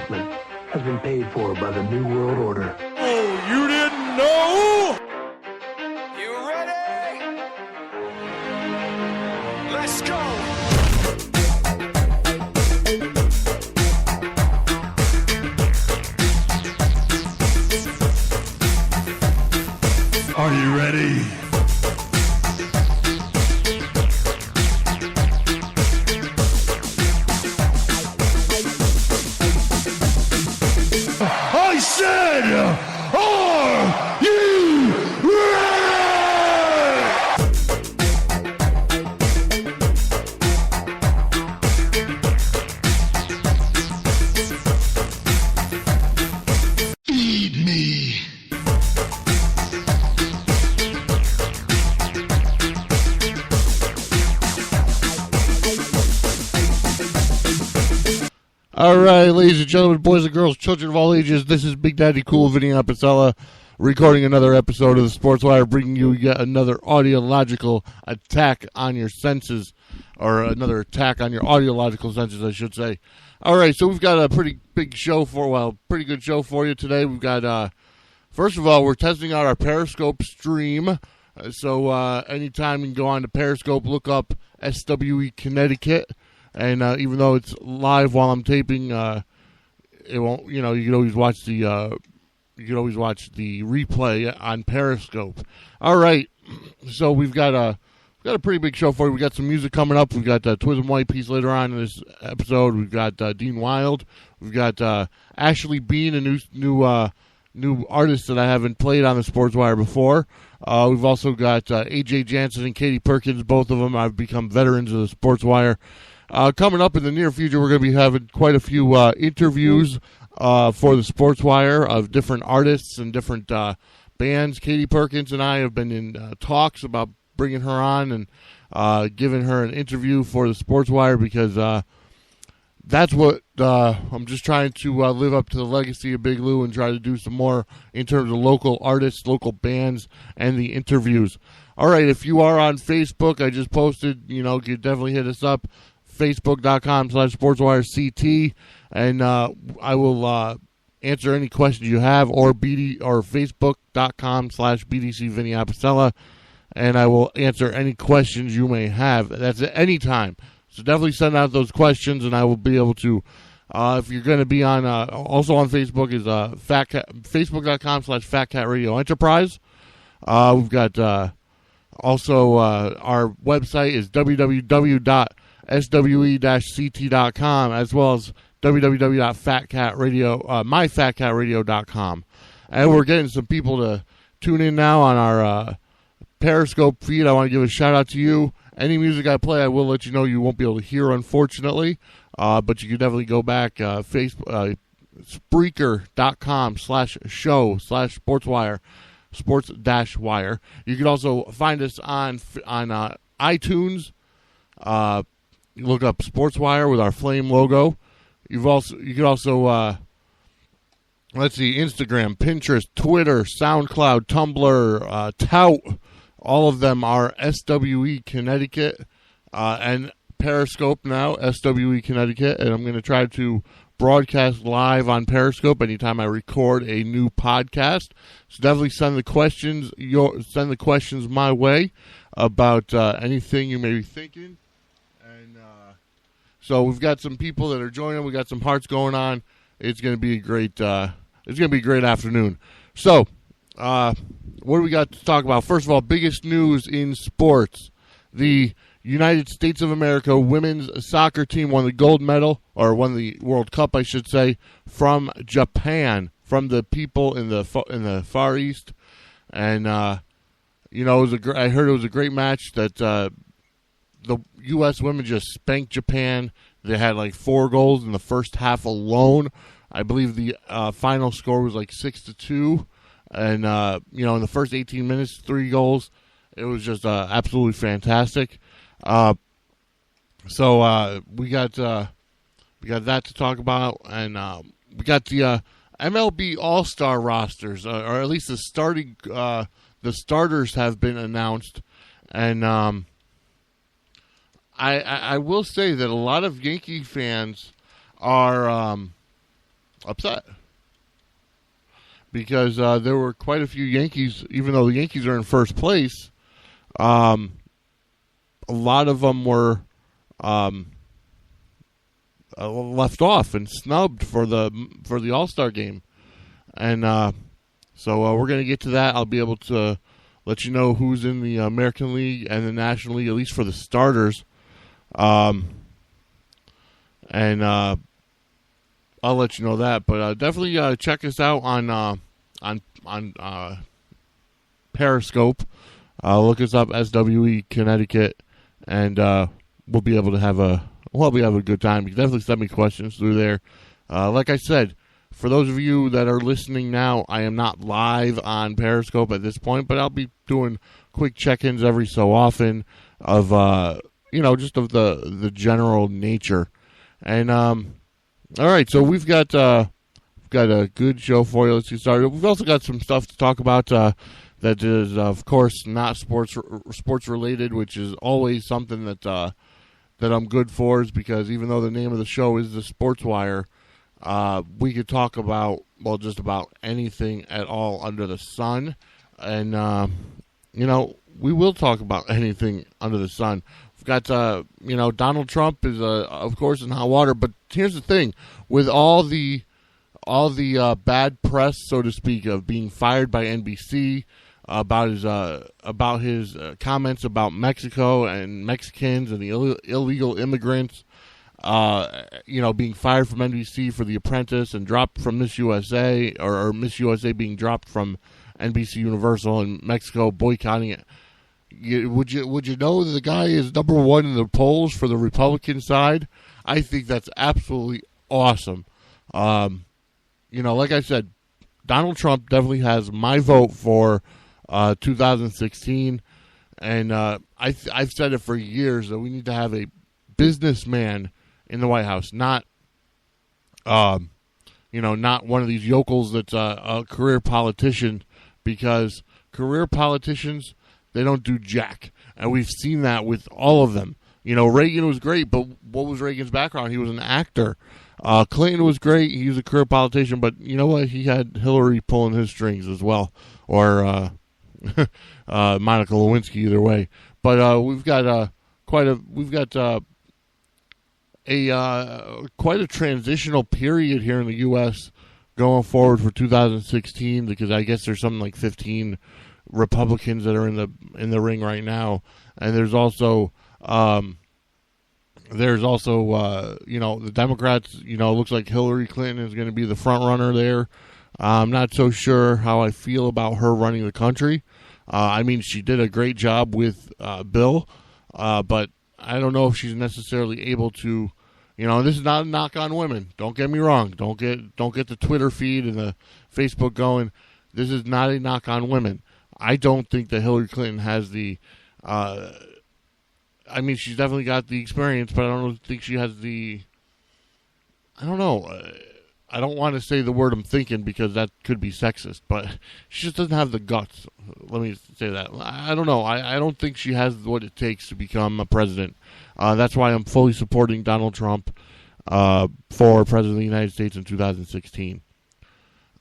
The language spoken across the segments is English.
announcement has been paid for by the New World Order. Oh, you didn't know? You ready? Let's go! Are you ready? I said, are you ready? Feed me. All right, ladies and gentlemen, boys and girls, children of all ages, this is Big Daddy Cool Vinny Apicella recording another episode of the Sportswire, bringing you yet another audiological attack on your senses, or another attack on your audiological senses, I should say. All right, so we've got a pretty good show for you today. We've got, first of all, we're testing out our Periscope stream. So anytime you can go on to Periscope, look up SWE Connecticut. And even though it's live while I'm taping, it won't. You know, you can always watch the replay on Periscope. All right, so we've got a pretty big show for you. We got some music coming up. We've got Twizm Whyte Piece later on in this episode. We've got Dean Wild. We've got Ashley Bean, a new artist that I haven't played on the Sportswire before. We've also got AJ Jansen and Katie Perkins. Both of them have become veterans of the Sportswire. Coming up in the near future, we're going to be having quite a few interviews for the Sportswire of different artists and different bands. Katie Perkins and I have been in talks about bringing her on and giving her an interview for the Sportswire because that's what I'm just trying to live up to the legacy of Big Lou and try to do some more in terms of local artists, local bands, and the interviews. All right, if you are on Facebook, I just posted, you could definitely hit us up. Facebook.com/SportswireCT, and I will answer any questions you have, or Facebook.com/BDC Vinny Apicella, and I will answer any questions you may have. That's at any time. So definitely send out those questions, and I will be able to. If you're going to be on, also on Facebook is Facebook.com/FatCatRadio Enterprise. We've got also our website is www.swe-ct.com, as well as myfatcatradio.com. And we're getting some people to tune in now on our Periscope feed. I want to give a shout out to you. Any music I play, I will let you know you won't be able to hear, unfortunately. But you can definitely go back, Spreaker.com/show/Sportswire, sports-wire. You can also find us on iTunes. Look up Sportswire with our flame logo. You can also let's see, Instagram, Pinterest, Twitter, SoundCloud, Tumblr, Tout. All of them are SWE Connecticut, and Periscope now, SWE Connecticut. And I'm going to try to broadcast live on Periscope anytime I record a new podcast. So definitely send the questions my way about anything you may be thinking. And so we've got some people that are joining. We got some hearts going on. It's going to be a great. It's going to be a great afternoon. So, what do we got to talk about? First of all, biggest news in sports: the United States of America women's soccer team won the gold medal, or won the World Cup, I should say, from Japan, from the people in the Far East. And I heard it was a great match. That the U.S. women just spanked Japan. They had like 4 goals in the first half alone. I believe the final score was like 6-2. And, in the first 18 minutes, 3 goals. It was just absolutely fantastic. So we got that to talk about. And we got the MLB All-Star rosters, or at least the starters have been announced. And I will say that a lot of Yankee fans are upset. Because there were quite a few Yankees, even though the Yankees are in first place, a lot of them were left off and snubbed for the All-Star game. And so we're going to get to that. I'll be able to let you know who's in the American League and the National League, at least for the starters. And I'll let you know that. But definitely check us out on Periscope. Look us up, SWE Connecticut, and we'll be able to have a good time. You can definitely send me questions through there. Like I said, for those of you that are listening now, I am not live on Periscope at this point, but I'll be doing quick check-ins every so often of just of the general nature. And all right, so we've got a good show for you. Let's get started. We've also got some stuff to talk about that is, of course, not sports related, which is always something that I'm good for, is because even though the name of the show is the Sportswire, we could talk about, well, just about anything at all under the sun. And, we will talk about anything under the sun. We've got, Donald Trump is, of course, in hot water. But here's the thing. With all the bad press, so to speak, of being fired by NBC, about his comments about Mexico and Mexicans and the illegal immigrants, being fired from NBC for The Apprentice and dropped from Miss USA, or Miss USA being dropped from NBC Universal, and Mexico boycotting it. Would you know that the guy is number one in the polls for the Republican side? I think that's absolutely awesome. Like I said, Donald Trump definitely has my vote for 2016, and I've said it for years that we need to have a businessman in the White House, not not one of these yokels that's a career politician, because career politicians, they don't do jack, and we've seen that with all of them. Reagan was great, but what was Reagan's background? He was an actor. Clinton was great. He was a career politician, but you know what? He had Hillary pulling his strings as well, or Monica Lewinsky, either way. But we've got quite a transitional period here in the U.S. going forward for 2016, because I guess there's something like 15 Republicans that are in the ring right now, and there's also the Democrats. It looks like Hillary Clinton is going to be the front runner there. I'm not so sure how I feel about her running the country. She did a great job with Bill, but I don't know if she's necessarily able to. This is not a knock on women. Don't get me wrong. Don't get the Twitter feed and the Facebook going. This is not a knock on women. I don't think that Hillary Clinton has the. She's definitely got the experience, but I don't think she has the. I don't know. I don't want to say the word I'm thinking, because that could be sexist, but she just doesn't have the guts. Let me say that. I don't know. I don't think she has what it takes to become a president. That's why I'm fully supporting Donald Trump for president of the United States in 2016.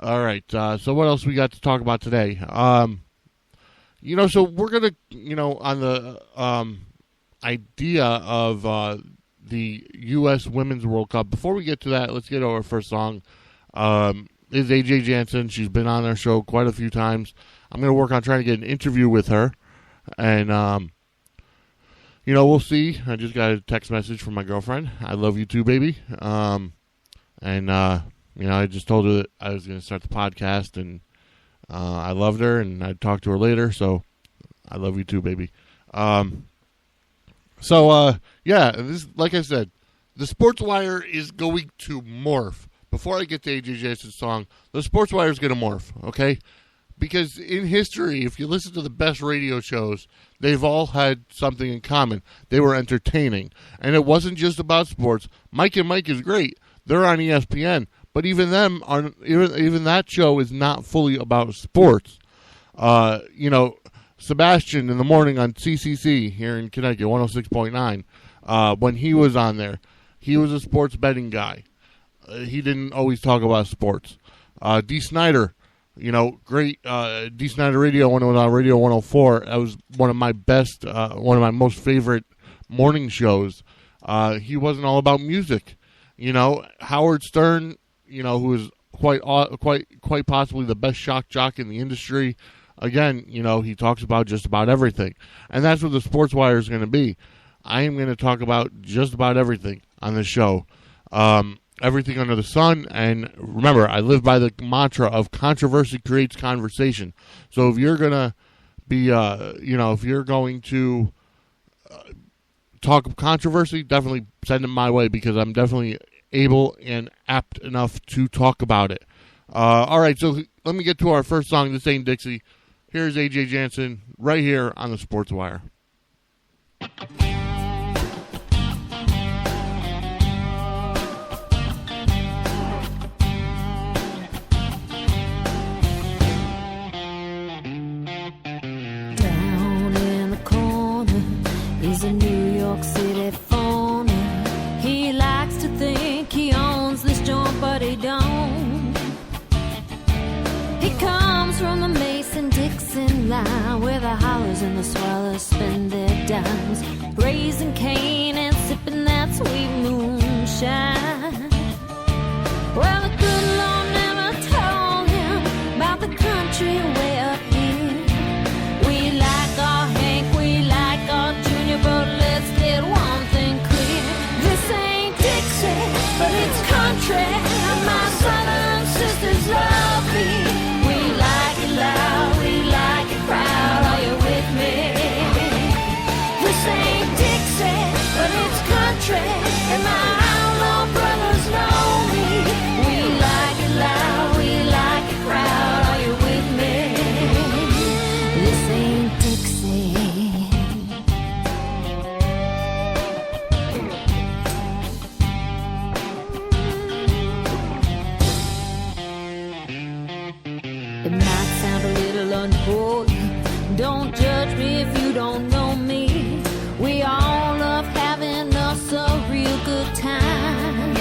All right. So what else we got to talk about today? So we're going to, on the idea of the U.S. Women's World Cup. Before we get to that, let's get our first song. Is AJ Jansen. She's been on our show quite a few times. I'm going to work on trying to get an interview with her. And, we'll see. I just got a text message from my girlfriend. I love you too, baby. I just told her that I was going to start the podcast, and I loved her, and I'd talk to her later. So I love you too, baby. This, like I said, the Sportswire is going to morph. Before I get to AJ Jason's song, the Sportswire is going to morph, okay? Because in history, if you listen to the best radio shows, they've all had something in common. They were entertaining. And it wasn't just about sports. Mike and Mike is great. They're on ESPN. But even even that show is not fully about sports. Sebastian in the morning on CCC here in Connecticut, 106.9, when he was on there, he was a sports betting guy. he didn't always talk about sports. D. Snyder, great. D. Snyder Radio when it was on Radio 104. That was one of my best, one of my most favorite morning shows. He wasn't all about music. Howard Stern, who is quite possibly the best shock jock in the industry. Again, he talks about just about everything. And that's what the Sportswire is going to be. I am going to talk about just about everything on this show. Everything under the sun. And remember, I live by the mantra of controversy creates conversation. So if you're going to be, if you're going to talk controversy, definitely send it my way, because I'm definitely able and apt enough to talk about it. All right, so let me get to our first song, This Ain't Dixie. Here's AJ Jansen right here on the Sportswire. Down in the corner is a New York City phony. He likes to think he owns this joint, but he don't. He comes from the Mason-Dixon line, where the hollers and the swallows spend their dimes, raising cane and sipping that sweet moonshine. Well, the good Lord never told him about the country way up here. We like our Hank, we like our Junior, but let's get one thing clear. This ain't Dixie, but it's country. My southern sisters love me. We like it loud, we like it proud. Are you with me? This ain't Dixie, but it's country, and my outlaw brothers know me. We like it loud, we like it proud. Are you with me? This ain't Dixie. It might sound a little unholy. Don't judge me if you don't know me. We all love having us a real good time.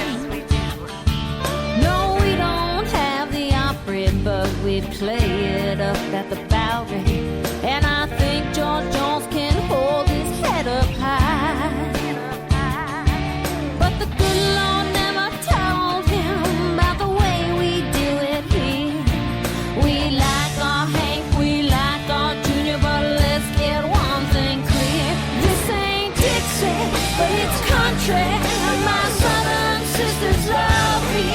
No, we don't have the Opry, but we play it up at the Bowery. And I think George Jones can hold his head up high. But the good Lord never told him about the way we do it here. We like our Hank, we like our Junior, but let's get one thing clear. This ain't Dixie, but it's country. My southern sisters love me.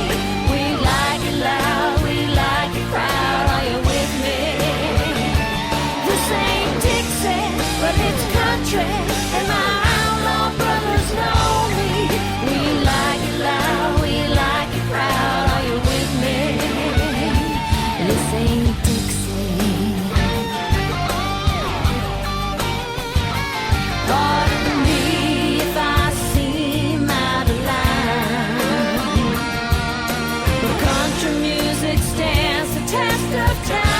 We like it loud, we like it proud. Are you with me? This ain't Dixie, but it's country, and my outlaw brothers know me. We like it loud, we like it proud. Are you with me? This ain't Dixie. Pardon me if I seem out of line, but country music stands the test of time.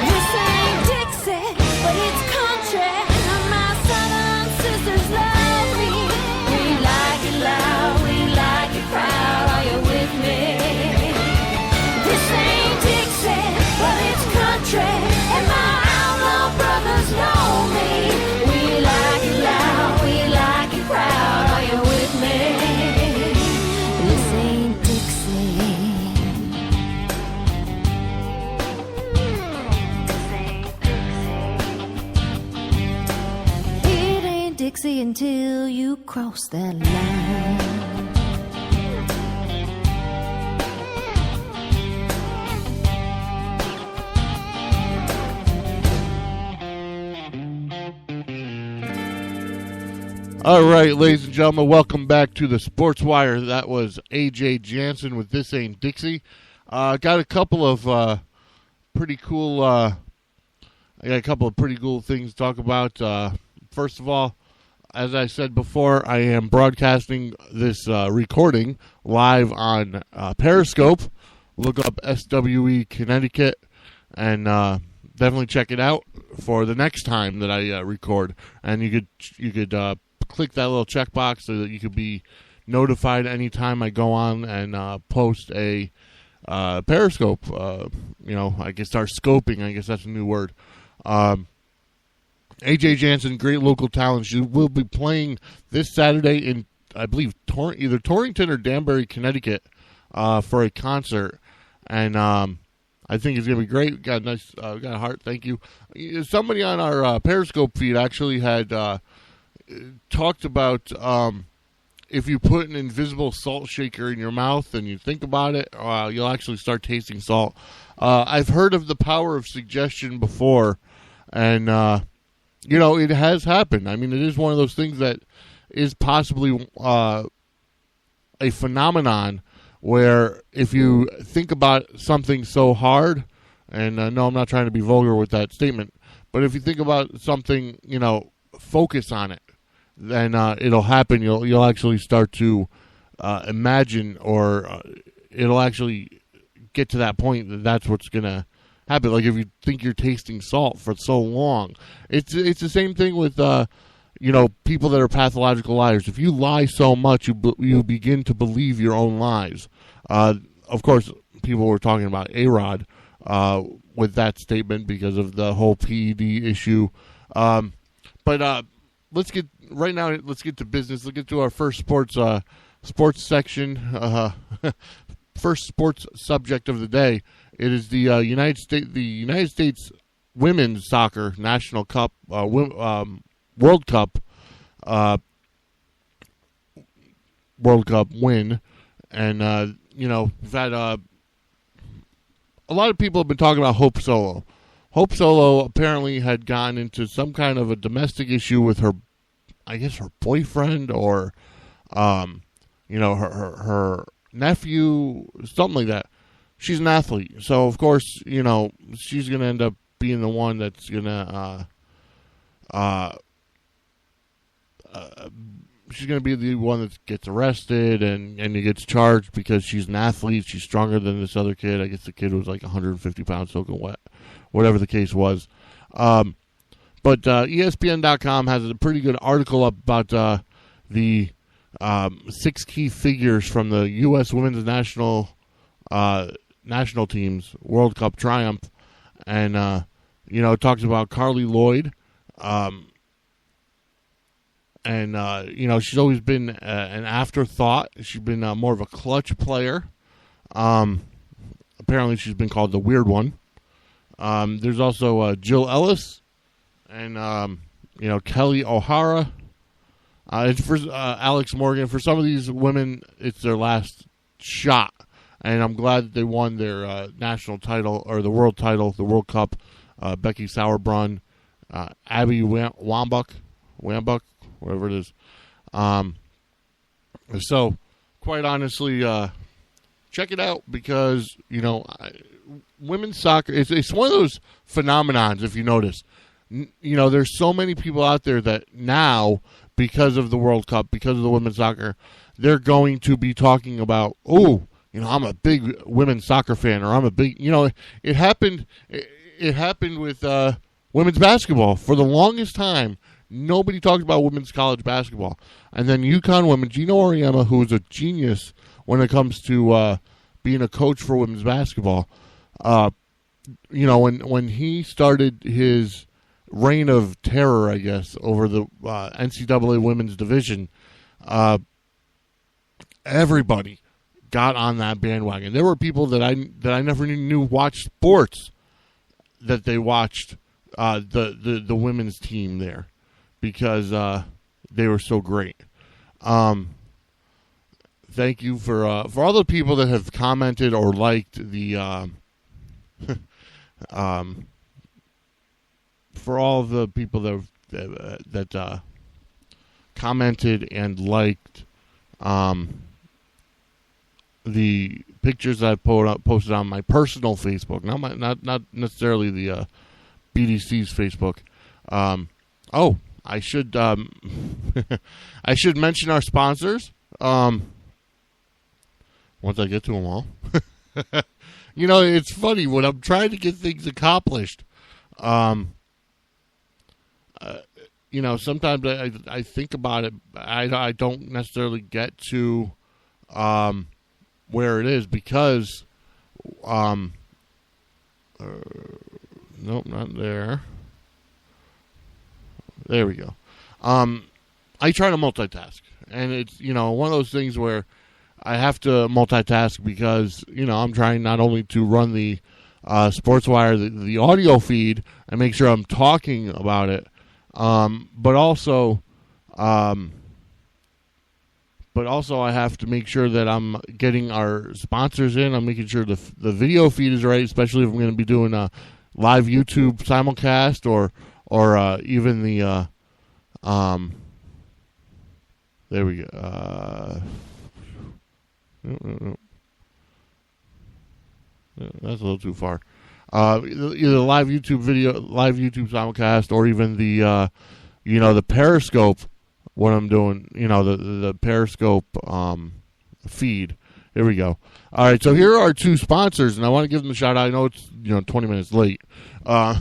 This ain't Dixie, but it's country. My southern sisters love me. We like it loud, we like it proud. Are you with me? This ain't Dixie, but it's country, and my outlaw brothers know me. We like it loud, we like it proud. Are you with me? This ain't Dixie. It ain't Dixie until you cross that line. All right, ladies and gentlemen, welcome back to the Sportswire. That was AJ Jansen with This Ain't Dixie. Got a couple of pretty cool. I got a couple of pretty cool things to talk about. First of all, as I said before, I am broadcasting this recording live on Periscope, look up SWE Connecticut, and definitely check it out for the next time that I record. And you could click that little checkbox so that you could be notified anytime I go on and post a Periscope. I can start scoping. I guess that's a new word. AJ Jansen, great local talent. She will be playing this Saturday in, I believe, either Torrington or Danbury, Connecticut, for a concert. And I think it's going to be great. Got a nice, got a heart. Thank you. Somebody on our Periscope feed actually had talked about if you put an invisible salt shaker in your mouth and you think about it, you'll actually start tasting salt. I've heard of the power of suggestion before, and it has happened. I mean, it is one of those things that is possibly a phenomenon where if you think about something so hard, and no, I'm not trying to be vulgar with that statement, but if you think about something, focus on it, then it'll happen. You'll actually start to imagine, or it'll actually get to that point that that's what's going to happen. Like if you think you're tasting salt for so long, it's the same thing with people that are pathological liars. If you lie so much, you begin to believe your own lies. Of course, people were talking about A-Rod with that statement because of the whole PED issue. But let's get to business. Let's get to our first sports section. First sports subject of the day. It is the United States Women's Soccer National Cup, World Cup win, and we've had a lot of people have been talking about Hope Solo. Hope Solo apparently had gotten into some kind of a domestic issue with her boyfriend or her nephew, something like that. She's an athlete, so of course she's gonna end up being the one that's gonna she's going to be the one that gets arrested and gets charged because she's an athlete. She's stronger than this other kid. I guess the kid was like 150 pounds soaking wet, whatever the case was. But ESPN.com has a pretty good article up about the 6 key figures from the U.S. women's national team's World Cup triumph. And, it talks about Carly Lloyd. She's always been an afterthought. She's been more of a clutch player. Apparently, she's been called the weird one. There's also Jill Ellis and, Kelly O'Hara. And for Alex Morgan. For some of these women, it's their last shot. And I'm glad that they won their national title, or the world title, the World Cup. Becky Sauerbrunn, Abby Wambach, whatever it is. So, quite honestly, check it out because, women's soccer, it's one of those phenomenons, if you notice. There's so many people out there that now, because of the World Cup, because of the women's soccer, they're going to be talking about, I'm a big women's soccer fan, or I'm a big, it happened with women's basketball. For the longest time, nobody talked about women's college basketball. And then UConn women, Gino Auriemma, who is a genius when it comes to being a coach for women's basketball, when he started his reign of terror, I guess, over the NCAA women's division, everybody got on that bandwagon. There were people that I never knew watched sports that they watched the women's team there because they were so great. Thank you for all the people that have commented or liked the for all of the people that commented and liked the pictures I posted on my personal Facebook, not necessarily the BDC's Facebook. I should I should mention our sponsors once I get to them all. it's funny when I'm trying to get things accomplished. Sometimes I think about it. I don't necessarily get to where it is because, nope, not there. There we go. I try to multitask, and it's one of those things where I have to multitask because I'm trying not only to run the Sportswire the audio feed and make sure I'm talking about it. But also I have to make sure that I'm getting our sponsors in. I'm making sure the video feed is right, especially if I'm going to be doing a live YouTube simulcast or even the there we go. No. That's a little too far. Either live YouTube simulcast, or even the Periscope. What I'm doing, the Periscope feed. Here we go. All right, so here are our two sponsors, and I want to give them a shout out. I know it's 20 minutes late, but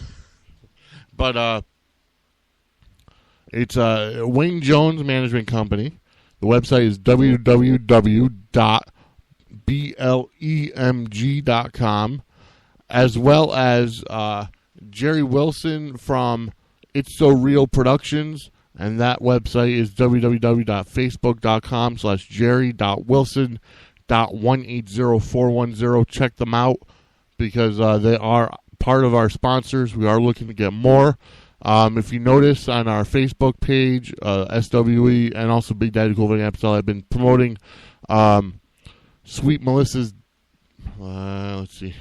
it's Wayne Jones Management Company. The website is www.blemg.com. As well as Jerry Wilson from It's So Real Productions, and that website is www.facebook.com/jerry.wilson.180410. Check them out because they are part of our sponsors. We are looking to get more. If you notice on our Facebook page, SWE, and also Big Daddy Cool Van Amstel, I've been promoting Sweet Melissa's. Let's see.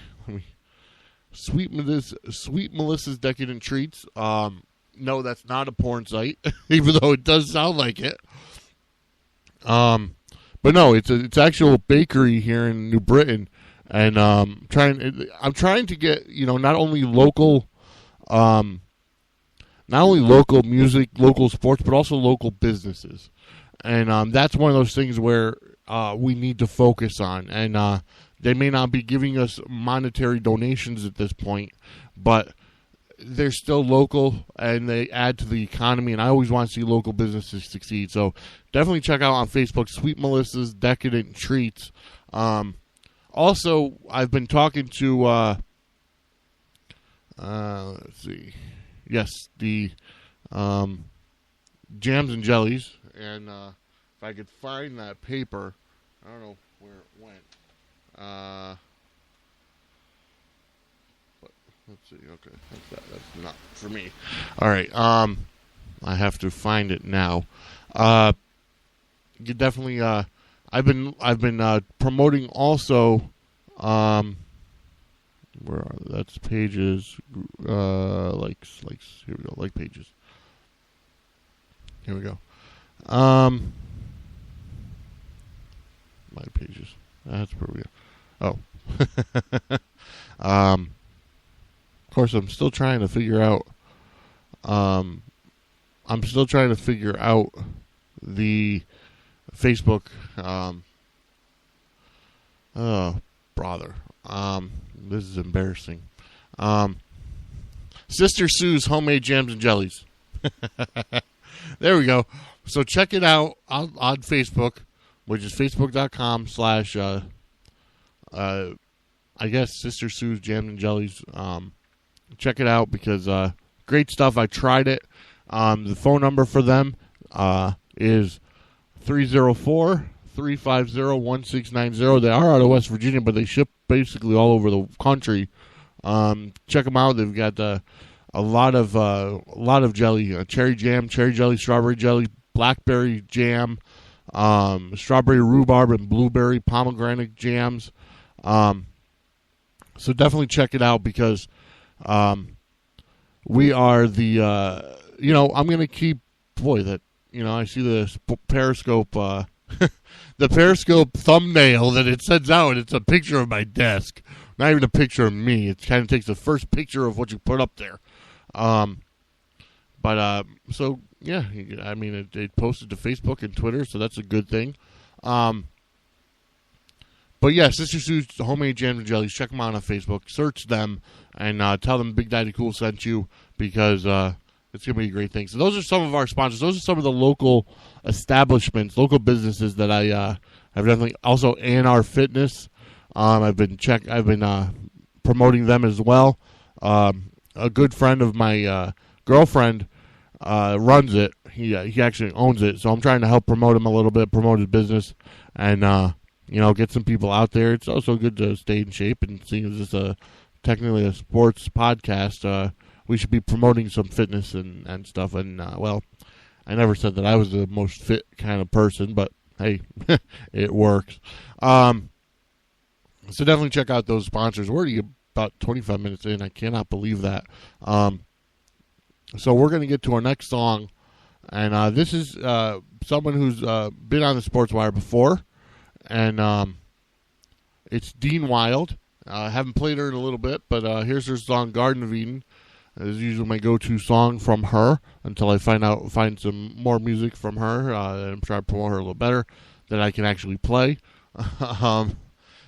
Sweet Melissa's Decadent Treats. No, that's not a porn site, even though it does sound like it. But no, it's actual bakery here in New Britain, and I'm trying to get not only local music, local sports, but also local businesses, and that's one of those things where we need to focus on, and they may not be giving us monetary donations at this point, but they're still local, and they add to the economy, and I always want to see local businesses succeed. So definitely check out on Facebook, Sweet Melissa's Decadent Treats. Also, I've been talking to, let's see, yes, the Jams and Jellies, and if I could find that paper, I don't know where it went. But let's see. Okay, that's not for me. All right. I have to find it now. You definitely. I've been promoting also. Where are that's pages? Likes. Here we go. Like pages. Here we go. My pages. That's where we go. Oh. Of course, I'm still trying to figure out. The Facebook. Oh, brother. This is embarrassing. Sister Sue's Homemade Jams and Jellies. There we go. So check it out on Facebook, which is facebook.com/ I guess Sister Sue's Jams and Jellies. Check it out because great stuff. I tried it. The phone number for them is 304-350-1690. They are out of West Virginia, but they ship basically all over the country. Check them out. They've got a lot of jelly: cherry jam, cherry jelly, strawberry jelly, blackberry jam, strawberry rhubarb, and blueberry pomegranate jams. So definitely check it out because we are the I'm going to keep I see the Periscope the Periscope thumbnail that it sends out, and it's a picture of my desk. Not even a picture of me. It kind of takes the first picture of what you put up there. So yeah, I mean, it posted to Facebook and Twitter, so that's a good thing. But yeah, Sister Sue's Homemade Jams and Jellies. Check them out on Facebook. Search them and tell them Big Daddy Cool sent you because it's going to be a great thing. So those are some of our sponsors. Those are some of the local establishments, local businesses that I have definitely. Also, A&R Fitness. I've been promoting them as well. A good friend of my girlfriend runs it. He actually owns it, so I'm trying to help promote him a little bit, promote his business, and get some people out there. It's also good to stay in shape, and seeing as it's technically a sports podcast, we should be promoting some fitness and stuff. And well, I never said that I was the most fit kind of person, but hey, it works. So definitely check out those sponsors. We're already about 25 minutes in. I cannot believe that. So we're going to get to our next song. And this is someone who's been on the Sportswire before. And it's Dean Wild. I haven't played her in a little bit, but here's her song, Garden of Eden. This is usually my go-to song from her until I find some more music from her. I'm trying to promote her a little better that I can actually play.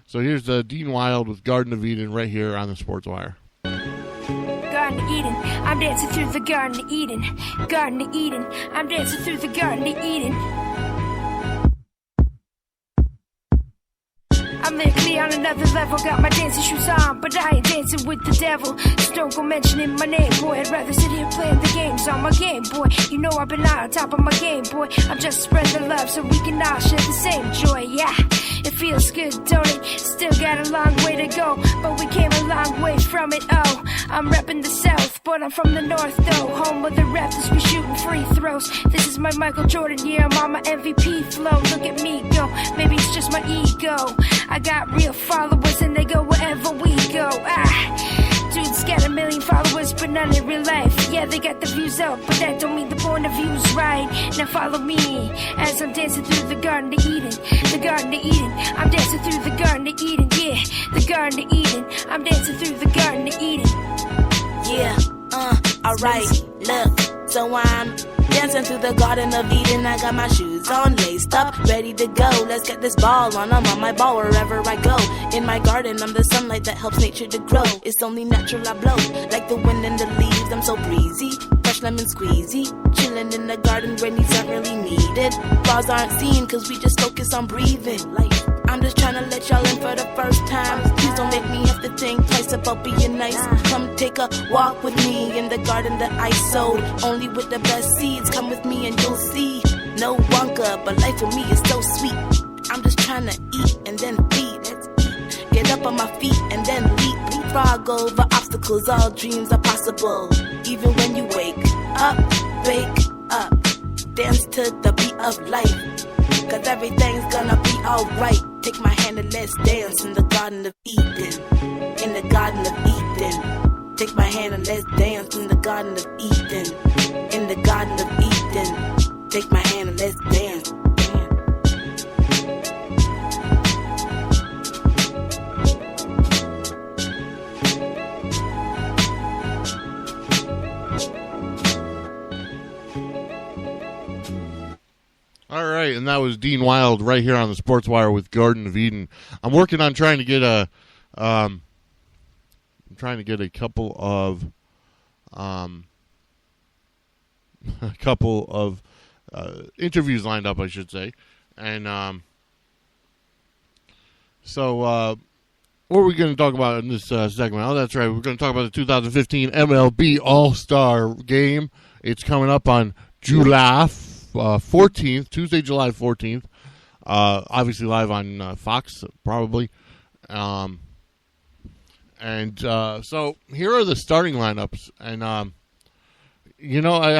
So here's Dean Wild with Garden of Eden right here on the Sportswire. Garden of Eden, I'm dancing through the Garden of Eden. Garden of Eden, I'm dancing through the Garden of Eden. I'm lyrically on another level, got my dancing shoes on, but I ain't dancing with the devil. So don't go mentioning my name, boy. I'd rather sit here playing the games on my Game Boy. You know I've been on top of my game, boy. I'm just spreading the love so we can all share the same joy, yeah. It feels good, don't it? Still got a long way to go, but we came a long way from it, oh. I'm repping the South, but I'm from the North, though. Home of the Raptors, we shooting free throws. This is my Michael Jordan year, I'm on my MVP flow. Look at me go, maybe it's just my ego. I got real followers and they go wherever we go. Dude's got 1 million followers, but none in real life. Yeah, they got the views up, but that don't mean the point of view's right. Now follow me as I'm dancing through the Garden of Eden. The Garden of Eden, I'm dancing through the Garden of Eden. Yeah, the Garden of Eden, I'm dancing through the Garden of Eden. Yeah, alright, look, so I'm dancing through the Garden of Eden. I got my shoes on, laced up, ready to go. Let's get this ball on, I'm on my ball wherever I go. In my garden, I'm the sunlight that helps nature to grow. It's only natural I blow, like the wind in the leaves, I'm so breezy. Fresh lemon squeezy, chilling in the garden where needs aren't really needed. Flaws aren't seen, cause we just focus on breathing. Like, I'm just trying to let y'all in for the first time. Please don't make me have to think twice about being nice. Come take a walk with me in the garden that I sowed. Only with the best seeds, come with me and you'll see. No Wonka, but life with me is so sweet. I'm just trying to eat and then feed. Get up on my feet and then leap. Leapfrog over obstacles, all dreams are possible. Even when you wake up, dance to the beat of life. Cause everything's gonna be alright. Take my hand and let's dance in the Garden of Eden. In the Garden of Eden. Take my hand and let's dance in the Garden of Eden. In the Garden of Eden. Take my hand and let's dance. All right, and that was Dean Wild right here on the Sportswire with Garden of Eden. I'm working on trying to get a couple of interviews lined up, I should say. And so what are we going to talk about in this segment? Oh, that's right. We're going to talk about the 2015 MLB All-Star Game. It's coming up on July 14th, Tuesday, July 14th. Obviously live on Fox, probably. So here are the starting lineups. And, I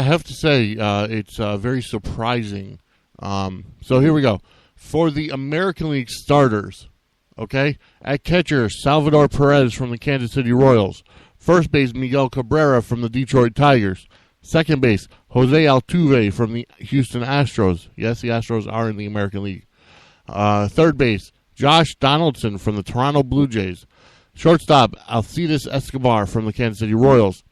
have to say it's very surprising. So here we go. For the American League starters, okay, at catcher, Salvador Perez from the Kansas City Royals. First base, Miguel Cabrera from the Detroit Tigers. Second base, Jose Altuve from the Houston Astros. Yes, the Astros are in the American League. Third base, Josh Donaldson from the Toronto Blue Jays. Shortstop, Alcides Escobar from the Kansas City Royals.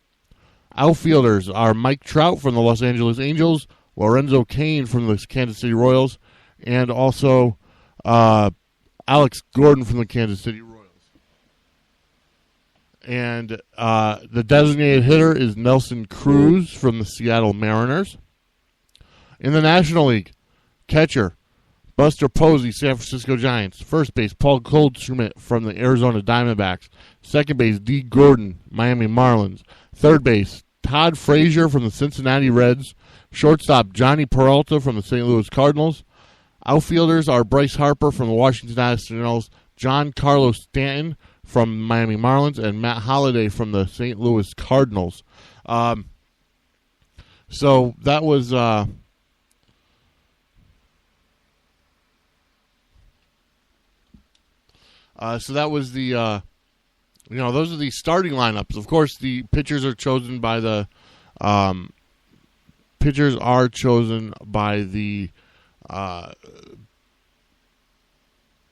Outfielders are Mike Trout from the Los Angeles Angels, Lorenzo Cain from the Kansas City Royals, and also Alex Gordon from the Kansas City Royals. And the designated hitter is Nelson Cruz from the Seattle Mariners. In the National League, catcher Buster Posey, San Francisco Giants. First base, Paul Goldschmidt from the Arizona Diamondbacks. Second base, D. Gordon, Miami Marlins. Third base, Todd Frazier from the Cincinnati Reds. Shortstop, Johnny Peralta from the St. Louis Cardinals. Outfielders are Bryce Harper from the Washington Nationals, John Carlos Stanton from Miami Marlins, and Matt Holliday from the St. Louis Cardinals. So that was so that was the those are the starting lineups. Of course, the pitchers are chosen by the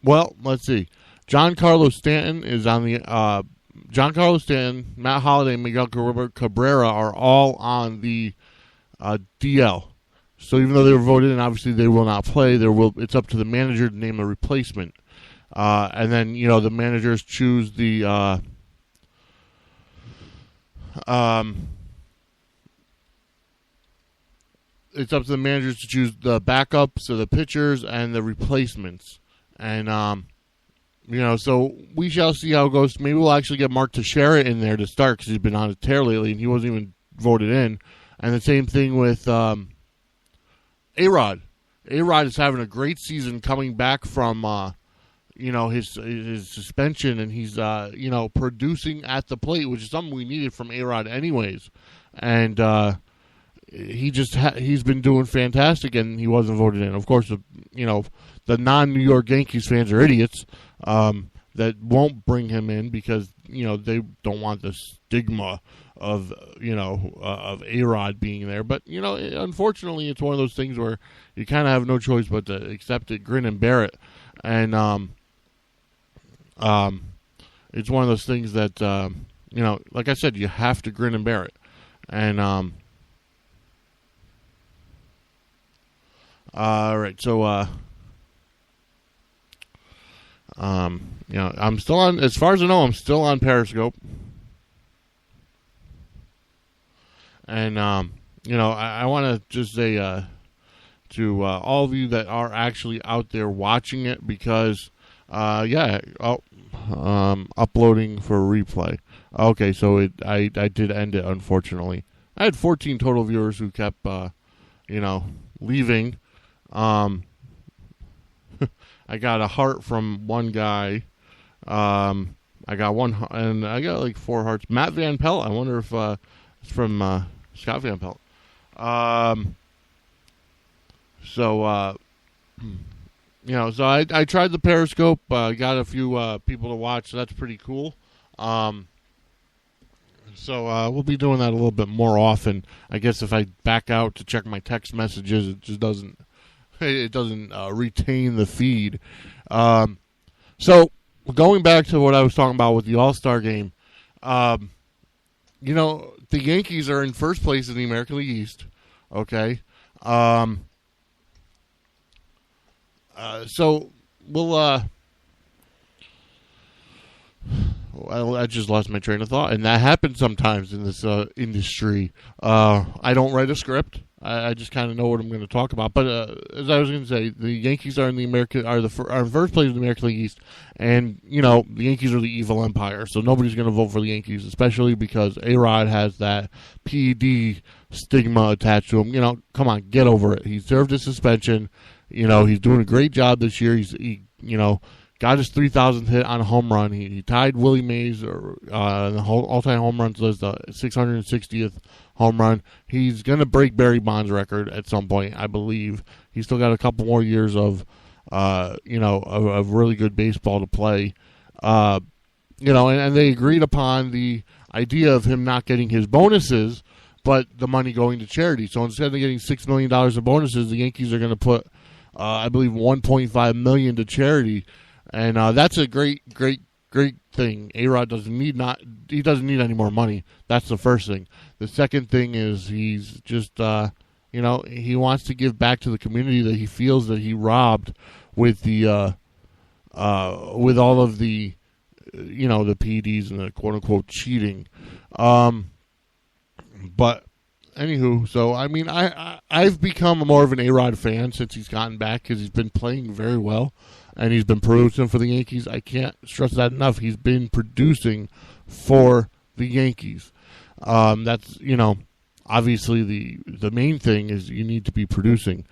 well, let's see. John Carlos Stanton is on the John Carlos Stanton, Matt Holliday, and Miguel Cabrera are all on the DL. So even though they were voted in, obviously they will not play. It's up to the manager to name a replacement. And then, the managers choose the it's up to the managers to choose the backups, or the pitchers, and the replacements. And, so we shall see how it goes. Maybe we'll actually get Mark Teixeira in there to start, because he's been on a tear lately, and he wasn't even voted in. And the same thing with A-Rod. A-Rod is having a great season coming back from, his suspension, and he's, producing at the plate, which is something we needed from A-Rod anyways. And, he's been doing fantastic, and he wasn't voted in. Of course, the non-New York Yankees fans are idiots that won't bring him in because they don't want the stigma of of A-Rod being there. But unfortunately, it's one of those things where you kind of have no choice but to accept it, grin and bear it. And it's one of those things that like I said, you have to grin and bear it. And all right, so I'm still on. As far as I know, I'm still on Periscope, and I want to just say to all of you that are actually out there watching it, because uploading for replay. Okay, so I did end it, unfortunately. I had 14 total viewers who kept leaving. I got a heart from one guy. I got one, and I got like 4 hearts. Matt Van Pelt. I wonder if it's from Scott Van Pelt. So I tried the Periscope. Got a few people to watch. So that's pretty cool. So we'll be doing that a little bit more often. I guess if I back out to check my text messages, it just doesn't. It doesn't retain the feed. So going back to what I was talking about with the All-Star game, the Yankees are in first place in the American League East. Okay. So we'll. I just lost my train of thought, and that happens sometimes in this industry. I don't write a script. I just kind of know what I'm going to talk about. But as I was going to say, the Yankees are in first place in the American League East, and the Yankees are the evil empire. So nobody's going to vote for the Yankees, especially because A-Rod has that PED stigma attached to him. Come on, get over it. He served his suspension. He's doing a great job this year. He got his 3,000th hit on a home run. He tied Willie Mays the all-time home runs list, the 660th home run. He's going to break Barry Bonds' record at some point, I believe. He's still got a couple more years of really good baseball to play. And they agreed upon the idea of him not getting his bonuses, but the money going to charity. So instead of getting $6 million in bonuses, the Yankees are going to put, I believe, $1.5 million to charity. And that's a great thing. A-Rod doesn't need any more money. That's the first thing. The second thing is he's just he wants to give back to the community that he feels that he robbed with the with all of the, the PEDs and the quote-unquote cheating. But anywho, so, I mean, I've become more of an A-Rod fan since he's gotten back because he's been playing very well, and he's been producing for the Yankees. I can't stress that enough. He's been producing for the Yankees. That's, obviously the main thing is you need to be producing.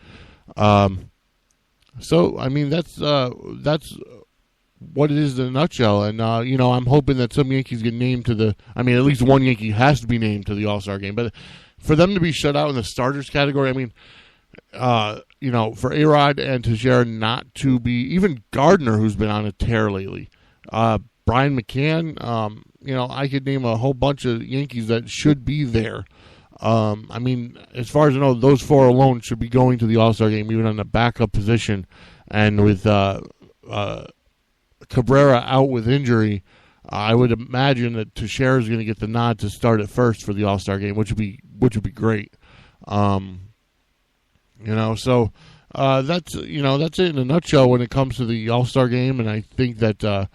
So, I mean, that's what it is in a nutshell. And, I'm hoping that some Yankees get named to at least one Yankee has to be named to the All-Star game. But for them to be shut out in the starters category, I mean, for A-Rod and Teixeira not to be, even Gardner, who's been on a tear lately, Brian McCann, I could name a whole bunch of Yankees that should be there. I mean, as far as I know, those four alone should be going to the All-Star game, even on the backup position. And with Cabrera out with injury, I would imagine that Teixeira is going to get the nod to start at first for the All-Star game, which would be great. So that's it in a nutshell when it comes to the All-Star game. And I think that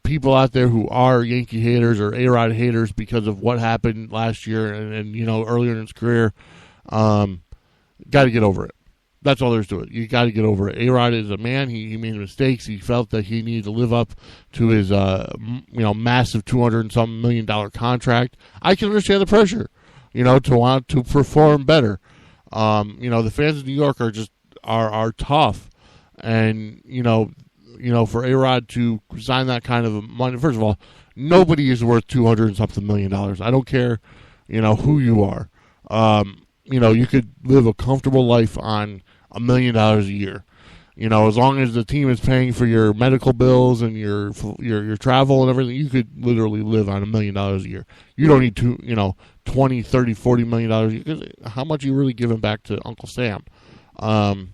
people out there who are Yankee haters or A-Rod haters because of what happened last year and earlier in his career, got to get over it. That's all there's to it. You got to get over it. A-Rod is a man. He made mistakes. He felt that he needed to live up to his massive $200-something million contract. I can understand the pressure, to want to perform better. The fans of New York are tough, and for A-Rod to sign that kind of money, first of all, nobody is worth $200-something million. I don't care, who you are. You could live a comfortable life on $1 million a year. As long as the team is paying for your medical bills and your travel and everything, you could literally live on $1 million a year. You don't need to, $20, $30, $40 million a year. 'Cause how much are you really giving back to Uncle Sam? So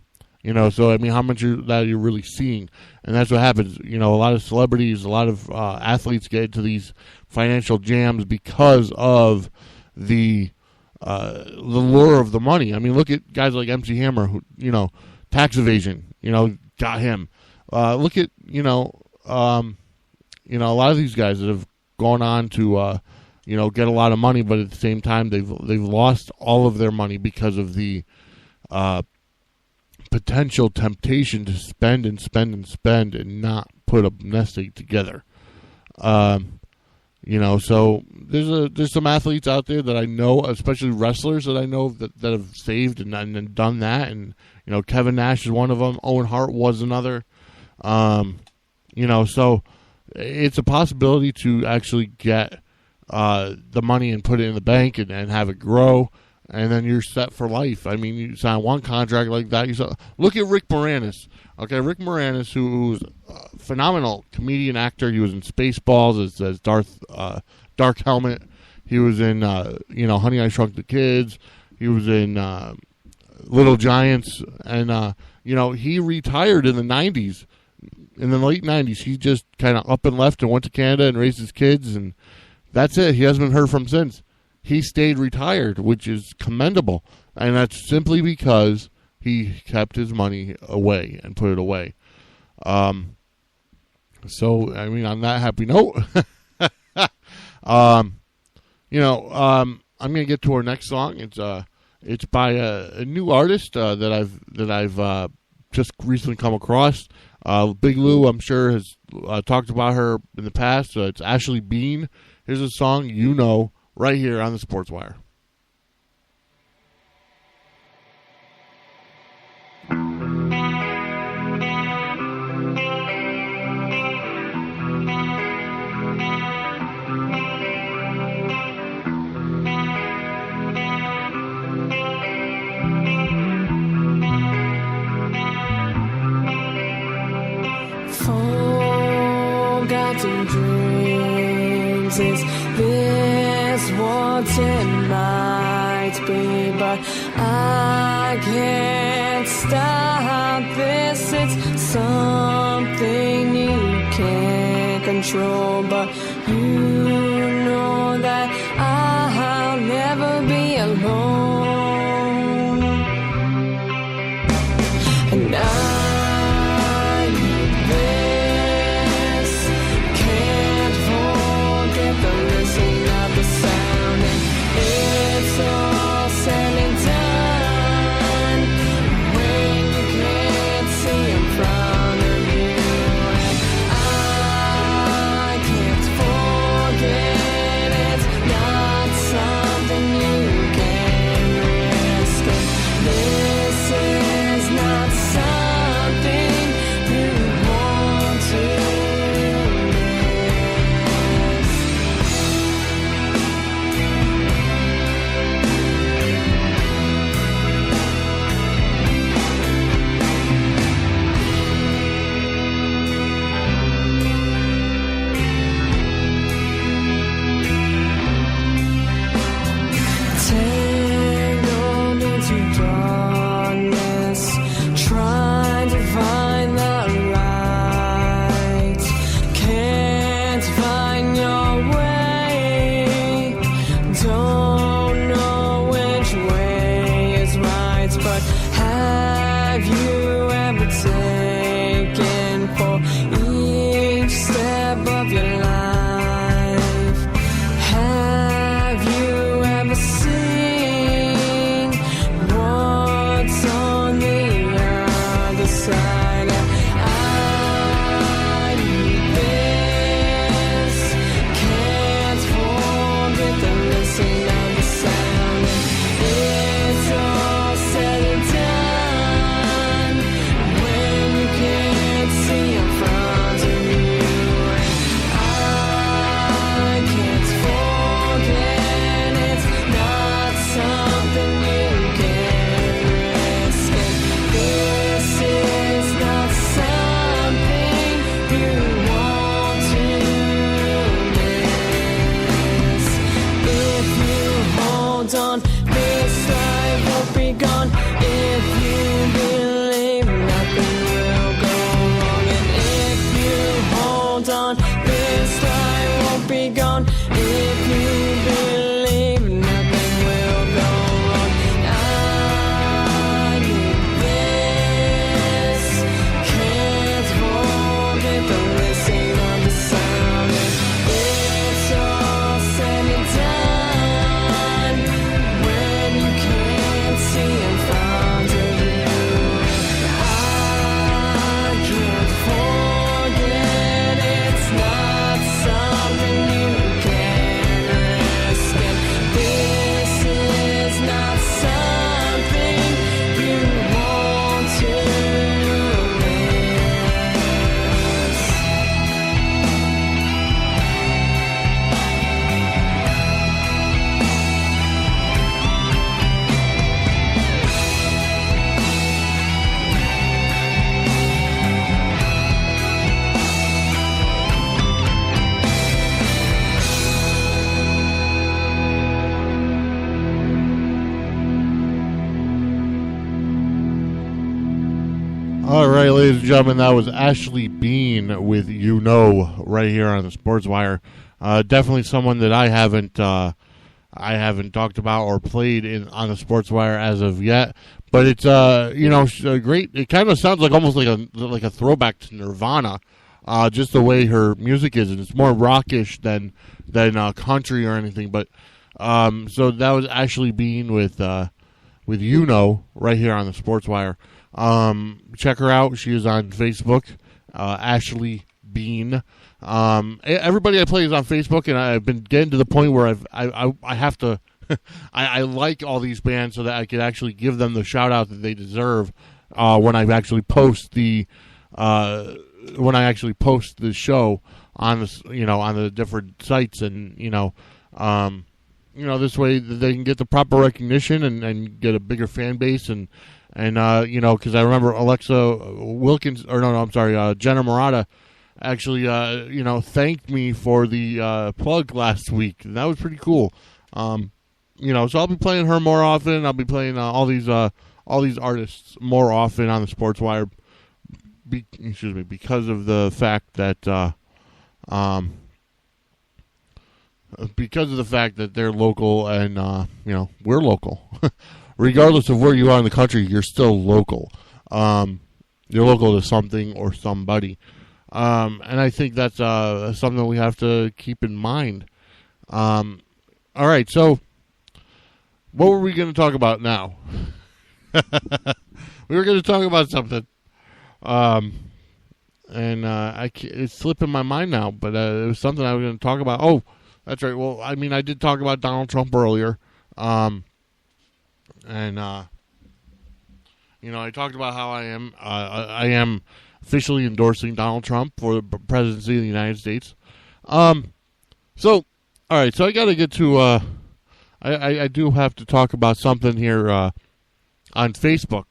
I mean, how much that you're really seeing, and that's what happens. A lot of celebrities, a lot of athletes get into these financial jams because of the lure of the money. I mean, look at guys like MC Hammer, who tax evasion, got him. Look at a lot of these guys that have gone on to get a lot of money, but at the same time they've lost all of their money because of the potential temptation to spend and spend and spend and not put a nest egg together. So there's some athletes out there that I know, especially wrestlers that I know that have saved and done that. And, Kevin Nash is one of them. Owen Hart was another. So it's a possibility to actually get the money and put it in the bank and have it grow. And then you're set for life. I mean, you sign one contract like that. Look at Rick Moranis. Okay, Rick Moranis, who's a phenomenal comedian actor. He was in Spaceballs as Dark Helmet. He was in, Honey, I Shrunk the Kids. He was in Little Giants. And, he retired in the 90s. In the late 90s, he just kind of up and left and went to Canada and raised his kids. And that's it. He hasn't been heard from since. He stayed retired, which is commendable. And that's simply because he kept his money away and put it away. So, I mean, on that happy note, I'm going to get to our next song. It's by a new artist that I've just recently come across. Big Lou, I'm sure, has talked about her in the past. It's Ashley Bean. Here's a song right here on the Sportswire. Forgotten dreams, is this what it might be? But I can't stop this. It's something you can't control, but you know that I'll never be alone. And I'm there All right, ladies and gentlemen, that was Ashley Bean with You Know right here on the Sportswire. Definitely someone that I haven't talked about or played on the Sportswire as of yet. But it's great. It kind of sounds like almost like a throwback to Nirvana, just the way her music is, and it's more rockish than country or anything. But so that was Ashley Bean with You Know right here on the Sportswire. Check her out. She is on Facebook, Ashley Bean. Everybody I play is on Facebook, and I've been getting to the point where I have to. I like all these bands so that I could actually give them the shout out that they deserve when I actually post the show on the different sites, and this way they can get the proper recognition and get a bigger fan base, and because I remember Alexa Wilkins, Jenna Murata actually thanked me for the plug last week, and that was pretty cool. So I'll be playing her more often. I'll be playing all these artists more often on the Sportswire. Because of the fact that they're local, and we're local. Regardless of where you are in the country, you're still local. You're local to something or somebody, and I think that's something that we have to keep in mind. All right, so what were we going to talk about now? We were going to talk about something, and it's slipping my mind now. But it was something I was going to talk about. Oh, that's right. Well, I mean, I did talk about Donald Trump earlier. I talked about how I am officially endorsing Donald Trump for the presidency of the United States. So, all right, so I got to get to, I do have to talk about something here on Facebook,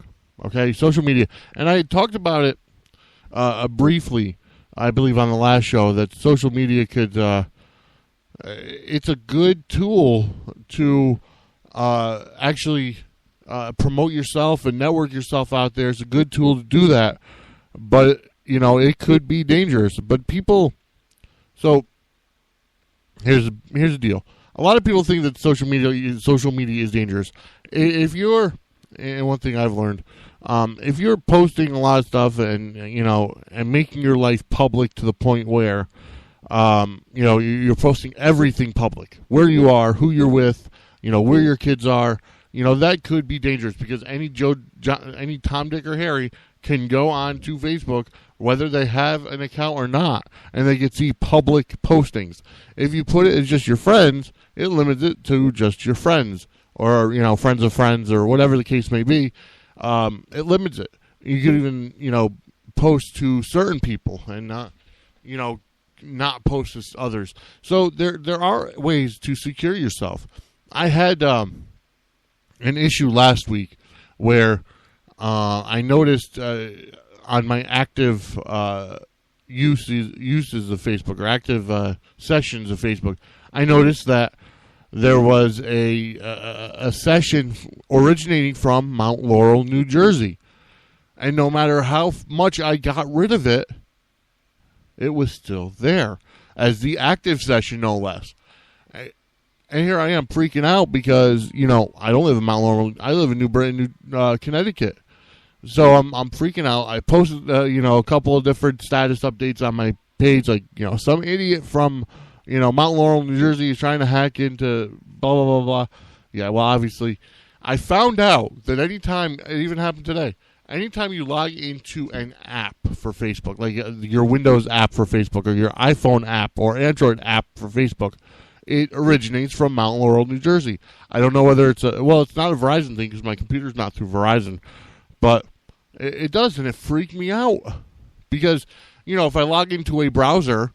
okay, social media. And I talked about it briefly, I believe, on the last show, that social media could, it's a good tool to actually promote yourself and network yourself out there. It's a good tool to do that, but it could be dangerous. But people, so here's the deal. A lot of people think that social media is dangerous. If you're, and one thing I've learned, if you're posting a lot of stuff and making your life public to the point where you're posting everything public, where you are, who you're with, where your kids are, that could be dangerous, because any Tom, Dick, or Harry can go on to Facebook, whether they have an account or not, and they can see public postings. If you put it as just your friends, it limits it to just your friends, or friends of friends, or whatever the case may be. It limits it. You could even post to certain people and not post to others. So there are ways to secure yourself. I had an issue last week where I noticed on my active uses of Facebook, or active sessions of Facebook, I noticed that there was a session originating from Mount Laurel, New Jersey. And no matter how much I got rid of it, it was still there as the active session, no less. And here I am freaking out because, I don't live in Mount Laurel. I live in New Britain, Connecticut. So I'm freaking out. I posted, a couple of different status updates on my page. Like, some idiot from, Mount Laurel, New Jersey is trying to hack into blah, blah, blah, blah. Yeah, well, obviously, I found out that anytime, it even happened today, anytime you log into an app for Facebook, like your Windows app for Facebook, or your iPhone app or Android app for Facebook, it originates from Mount Laurel, New Jersey. I don't know whether it's it's not a Verizon thing because my computer's not through Verizon, but it does, and it freaked me out because, if I log into a browser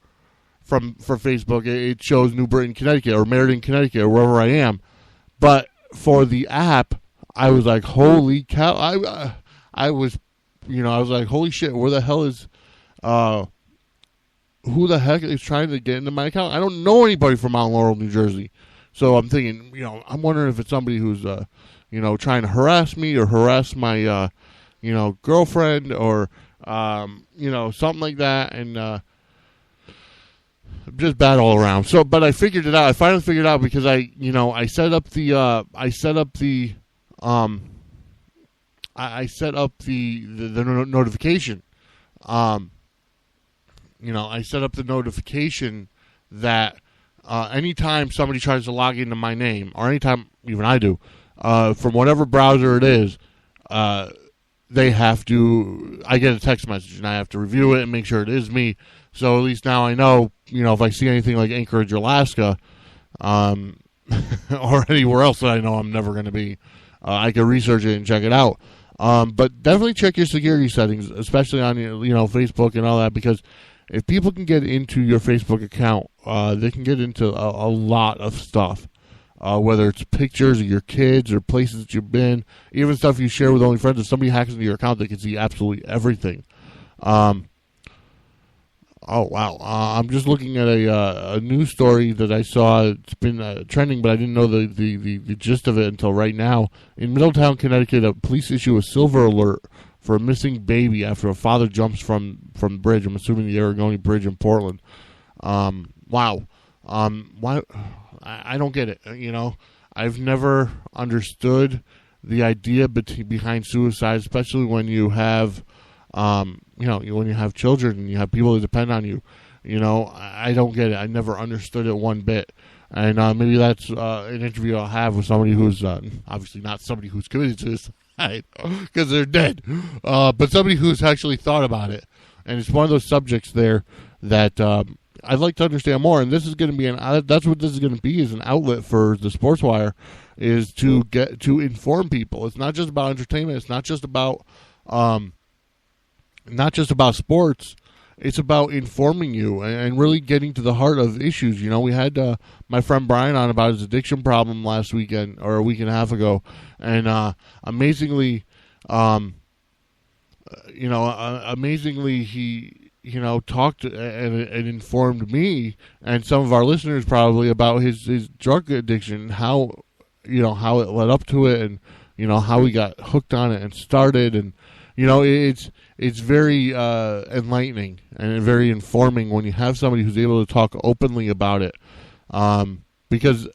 for Facebook, it shows New Britain, Connecticut, or Meriden, Connecticut, or wherever I am. But for the app, I was like, holy cow! I was like, holy shit! Where the hell is who the heck is trying to get into my account? I don't know anybody from Mount Laurel, New Jersey. So I'm thinking, I'm wondering if it's somebody who's, trying to harass me or harass my girlfriend or, something like that. And, just bad all around. So, but I figured it out. I finally figured it out because I set up the notification. I set up the notification that anytime somebody tries to log into my name, or anytime even I do, from whatever browser it is, I get a text message and I have to review it and make sure it is me. So at least now I know, if I see anything like Anchorage, Alaska, or anywhere else that I know I'm never going to be, I can research it and check it out. But definitely check your security settings, especially on Facebook and all that, because if people can get into your Facebook account, they can get into a lot of stuff, whether it's pictures of your kids or places that you've been, even stuff you share with only friends. If somebody hacks into your account, they can see absolutely everything. Oh, wow. I'm just looking at a news story that I saw. It's been trending, but I didn't know the gist of it until right now. In Middletown, Connecticut, a police issue a silver alert for a missing baby after a father jumps from the bridge. I'm assuming the Aragoni Bridge in Portland. Wow. Why? I don't get it. I've never understood the idea behind suicide, especially when you have when you have children and you have people that depend on you. I don't get it. I never understood it one bit. And maybe that's an interview I'll have with somebody who's obviously not somebody who's committed suicide because they're dead, but somebody who's actually thought about it. And it's one of those subjects there that I'd like to understand more. And this is going to be that's what this is going to be, is an outlet for the Sportswire, is to get to inform people. It's not just about entertainment. It's not just about sports. It's about informing you and really getting to the heart of issues. We had my friend Brian on about his addiction problem last weekend, or a week and a half ago, and amazingly, he talked and informed me and some of our listeners probably about his drug addiction, how it led up to it, and how he got hooked on it and started, and it's very enlightening and very informing when you have somebody who's able to talk openly about it. Because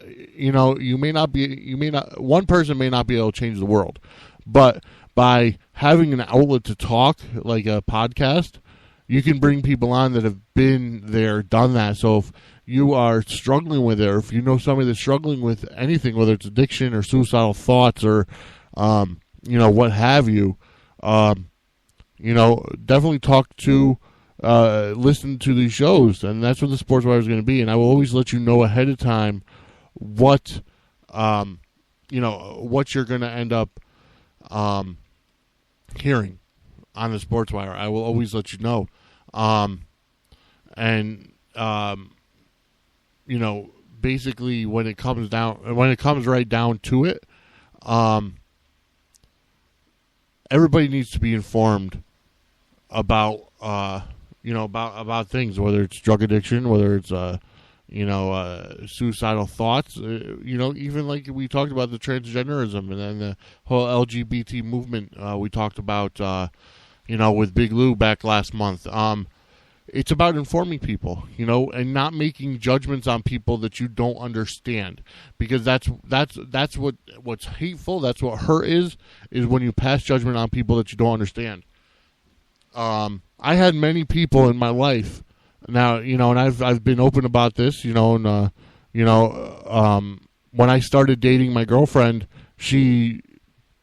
one person may not be able to change the world, but by having an outlet to talk, like a podcast, you can bring people on that have been there, done that. So if you are struggling with it, or if you know somebody that's struggling with anything, whether it's addiction or suicidal thoughts or what have you, definitely talk to, listen to these shows, and that's what the Sportswire is going to be. And I will always let you know ahead of time what you're going to end up hearing on the Sportswire. I will always let you know, basically when it comes right down to it, everybody needs to be informed about about things, whether it's drug addiction, whether it's suicidal thoughts, even like we talked about the transgenderism and then the whole LGBT movement we talked about with Big Lou back last month. It's about informing people, and not making judgments on people that you don't understand, because that's what's hateful. That's what hurt is when you pass judgment on people that you don't understand. I had many people in my life now, and I've been open about this, when I started dating my girlfriend, she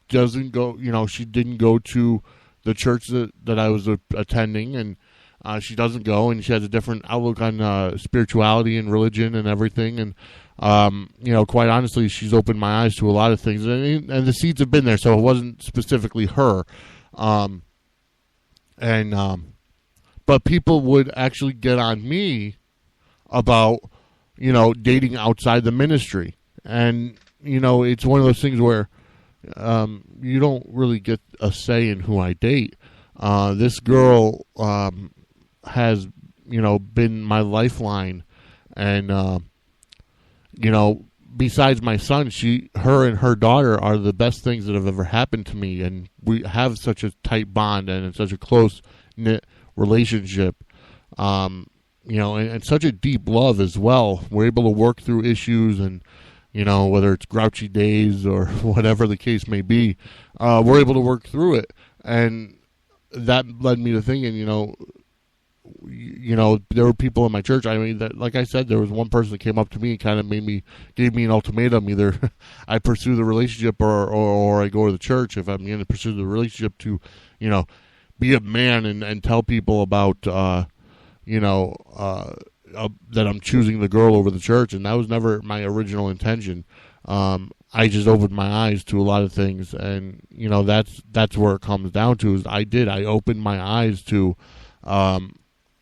didn't go to the church that I was attending, and she doesn't go, and she has a different outlook on spirituality and religion and everything. And, quite honestly, she's opened my eyes to a lot of things. And the seeds have been there, so it wasn't specifically her. But people would actually get on me about, dating outside the ministry. And, it's one of those things where you don't really get a say in who I date. This girl has, been my lifeline, and, besides my son, her and her daughter are the best things that have ever happened to me, and we have such a tight bond and such a close-knit relationship, and such a deep love as well. We're able to work through issues, and whether it's grouchy days or whatever the case may be, we're able to work through it. And that led me to thinking, there were people in my church. I mean, that, like I said, there was one person that came up to me and kind of gave me an ultimatum: either I pursue the relationship or I go to the church. If I'm going to pursue the relationship, to be a man and tell people about that I'm choosing the girl over the church, and that was never my original intention. I just opened my eyes to a lot of things, and that's where it comes down to. Is I opened my eyes to, and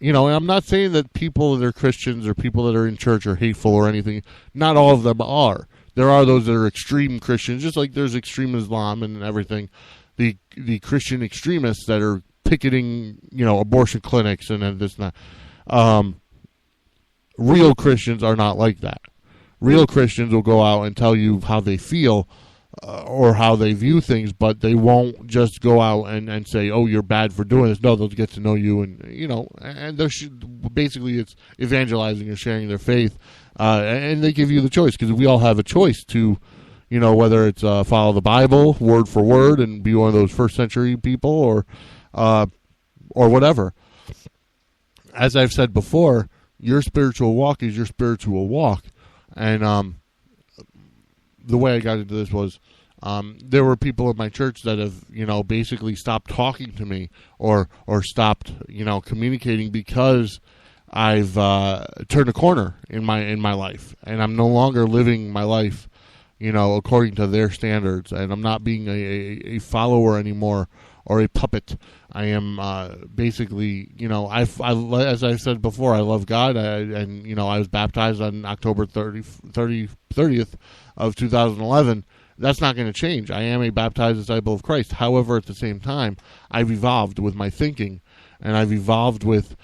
I'm not saying that people that are Christians or people that are in church are hateful or anything. Not all of them are. There are those that are extreme Christians, just like there's extreme Islam and everything. The Christian extremists that are picketing, abortion clinics and this and that. Real Christians are not like that. Real Christians will go out and tell you how they feel or how they view things, but they won't just go out and say, "Oh, you're bad for doing this." No, they'll get to know you, and and basically it's evangelizing and sharing their faith, and they give you the choice, because we all have a choice to, whether it's follow the Bible word for word and be one of those first century people, or whatever. As I've said before, your spiritual walk is your spiritual walk. And the way I got into this was there were people in my church that have, basically stopped talking to me or stopped, communicating because I've turned a corner in my life, and I'm no longer living my life, according to their standards, and I'm not being a follower anymore or a puppet. I am basically, as I said before, I love God, and I was baptized on October 30th of 2011. That's not going to change. I am a baptized disciple of Christ. However, at the same time, I've evolved with my thinking, and I've evolved with,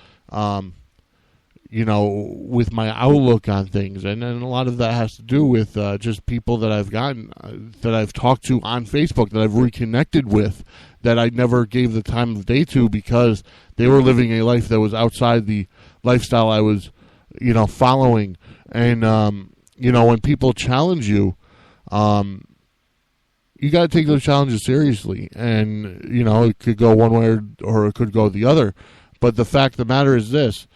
with my outlook on things, and a lot of that has to do with just people that I've gotten, that I've talked to on Facebook, that I've reconnected with, that I never gave the time of day to because they were living a life that was outside the lifestyle I was, following. And, when people challenge you, you got to take those challenges seriously. And, it could go one way or it could go the other. But the fact of the matter is this,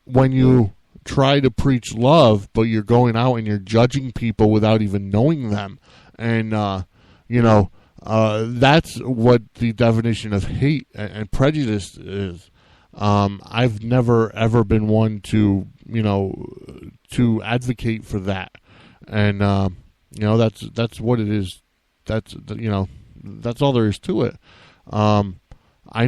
when you try to preach love, but you're going out and you're judging people without even knowing them, and, that's what the definition of hate and prejudice is. I've never, ever been one to, to advocate for that. And, that's what it is. That's all there is to it. I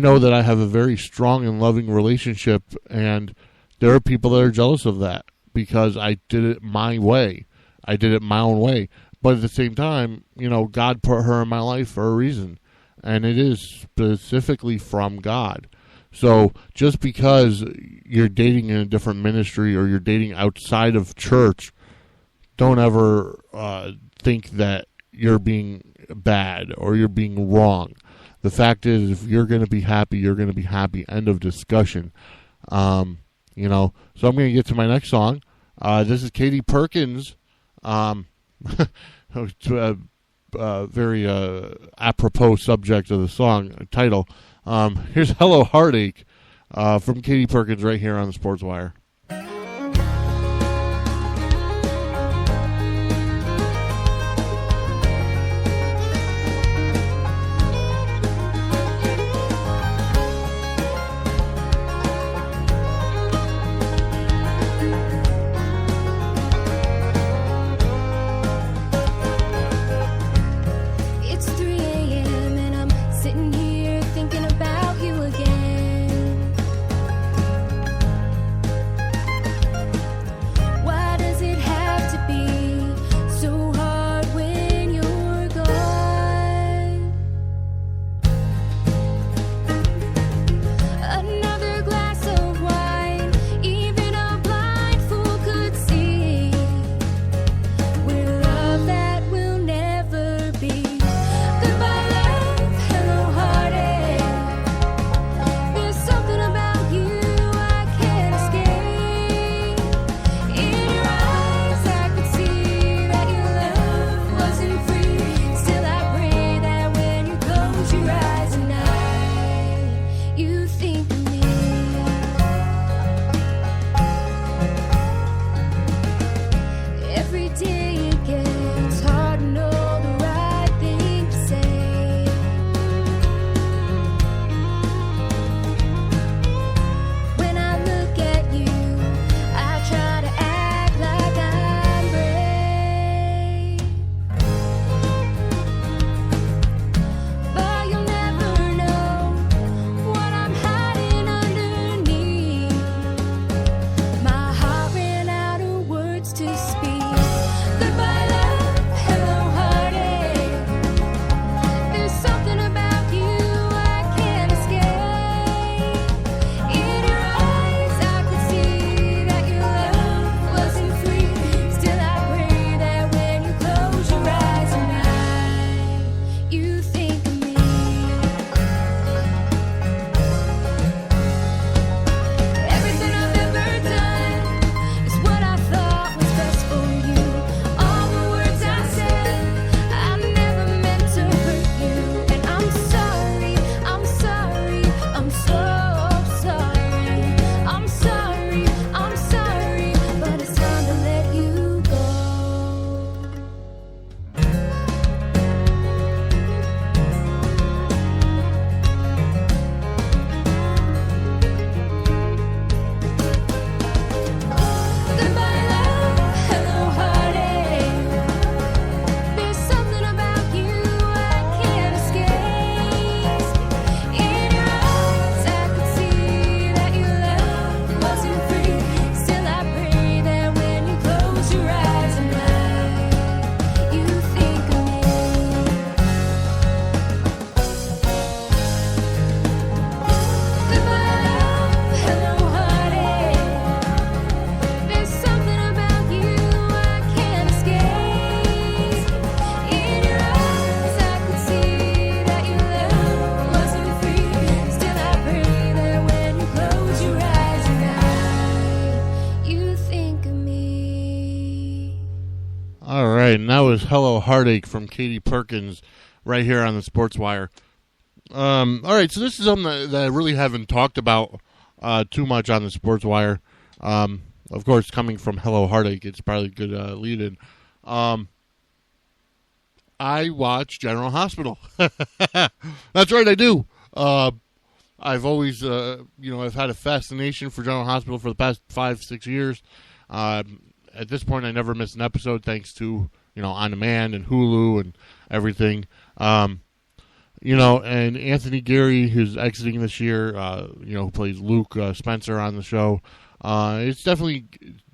know that I have a very strong and loving relationship, and there are people that are jealous of that because I did it my way. I did it my own way. But at the same time, God put her in my life for a reason, and it is specifically from God. So just because you're dating in a different ministry or you're dating outside of church, don't ever think that you're being bad or you're being wrong. The fact is, if you're going to be happy, you're going to be happy. End of discussion. So I'm going to get to my next song. This is Katie Perkins. Very apropos subject of the song title. Here's Hello Heartache from Katie Perkins right here on the Sportswire. It's 3 a.m. and I'm sitting here thinking about you again. was Hello Heartache from Katie Perkins right here on the Sportswire. All right, so this is something that I really haven't talked about too much on the Sportswire. Of course, coming from Hello Heartache, it's probably a good lead-in. I watch General Hospital. That's right, I do. I've always, I've had a fascination for General Hospital for the past 5-6 years. At this point, I never miss an episode thanks to, On Demand and Hulu and everything. And Anthony Geary, who's exiting this year, who plays Luke Spencer on the show, it's definitely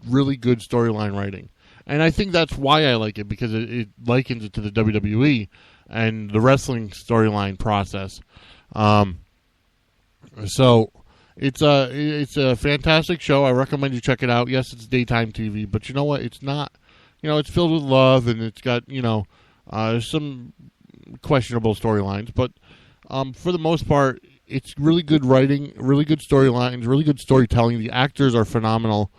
really good storyline writing. And I think that's why I like it, because it likens it to the WWE and the wrestling storyline process. So it's a fantastic show. I recommend you check it out. Yes, it's daytime TV, but you know what? It's not. It's filled with love, and it's got some questionable storylines, but for the most part, it's really good writing, really good storylines, really good storytelling. The actors are phenomenal.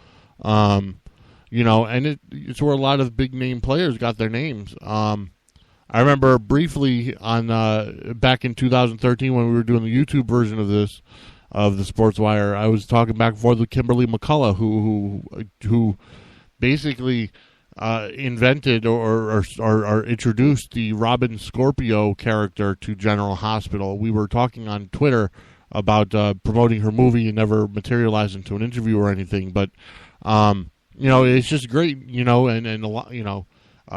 And it's where a lot of big name players got their names. I remember briefly on back in 2013 when we were doing the YouTube version of the Sportswire, I was talking back and forth with Kimberly McCullough, who basically invented or introduced the Robin Scorpio character to General Hospital. We were talking on Twitter about promoting her movie and never materialized into an interview or anything, but it's just great, and a lot,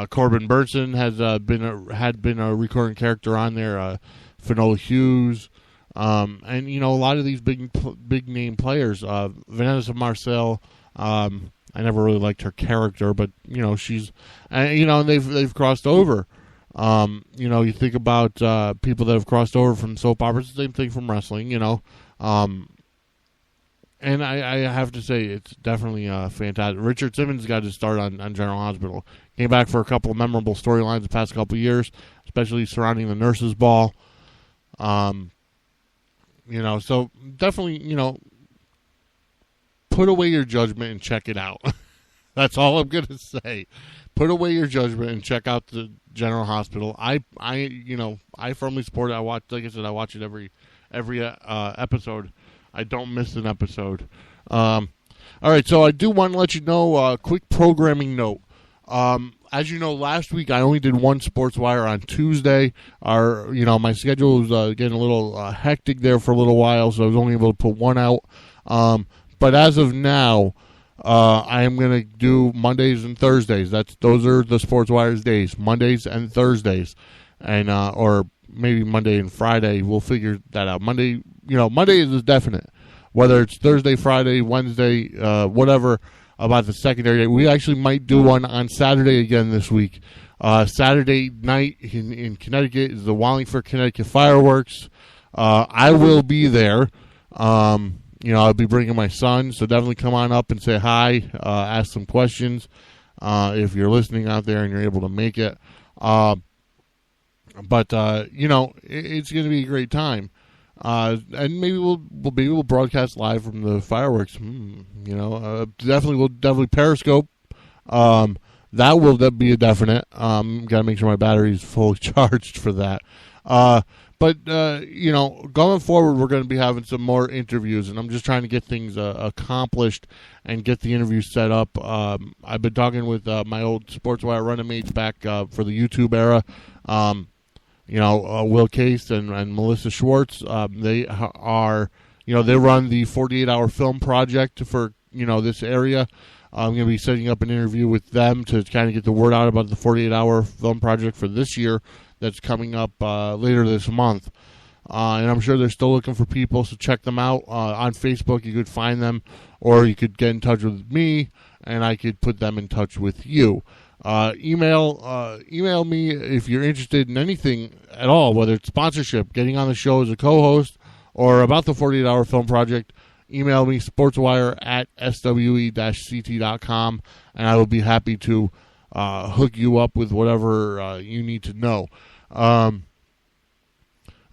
Corbin Burnson had been a recurring character on there, Finola Hughes, and a lot of these big name players, Vanessa Marcel. I never really liked her character, but she's, and they've crossed over. You think about people that have crossed over from soap operas, the same thing from wrestling, And I have to say, it's definitely fantastic. Richard Simmons got his start on General Hospital. Came back for a couple of memorable storylines the past couple of years, especially surrounding the nurses' ball. So definitely, put away your judgment and check it out. That's all I'm going to say. Put away your judgment and check out the General Hospital. I firmly support it. I watch it every episode. I don't miss an episode. All right, so I do want to let you know a quick programming note. As you know, last week I only did one Sportswire on Tuesday. My schedule was getting a little hectic there for a little while, so I was only able to put one out. But as of now, I am going to do Mondays and Thursdays. Those are the Sportswire's days, Mondays and Thursdays, and or maybe Monday and Friday. We'll figure that out. Monday is definite. Whether it's Thursday, Friday, Wednesday, whatever, about the secondary. We actually might do one on Saturday again this week. Saturday night in Connecticut is the Wallingford, Connecticut fireworks. I will be there. I'll be bringing my son, so definitely come on up and say hi, ask some questions if you're listening out there and you're able to make it. But it's going to be a great time. And maybe we'll broadcast live from the fireworks. Definitely Periscope. That will be a definite. Got to make sure my battery is fully charged for that. But going forward, we're going to be having some more interviews, and I'm just trying to get things accomplished and get the interviews set up. I've been talking with my old Sportswire running mates back for the YouTube era. Will Case and Melissa Schwartz. They are, they run the 48-hour film project for, this area. I'm going to be setting up an interview with them to kind of get the word out about the 48-hour film project for this year that's coming up later this month. And I'm sure they're still looking for people, so check them out. On Facebook, you could find them, or you could get in touch with me, and I could put them in touch with you. Email me if you're interested in anything at all, whether it's sponsorship, getting on the show as a co-host, or about the 48-hour film project. Email me, sportswire@swe-ct.com, and I will be happy to hook you up with whatever you need to know. So,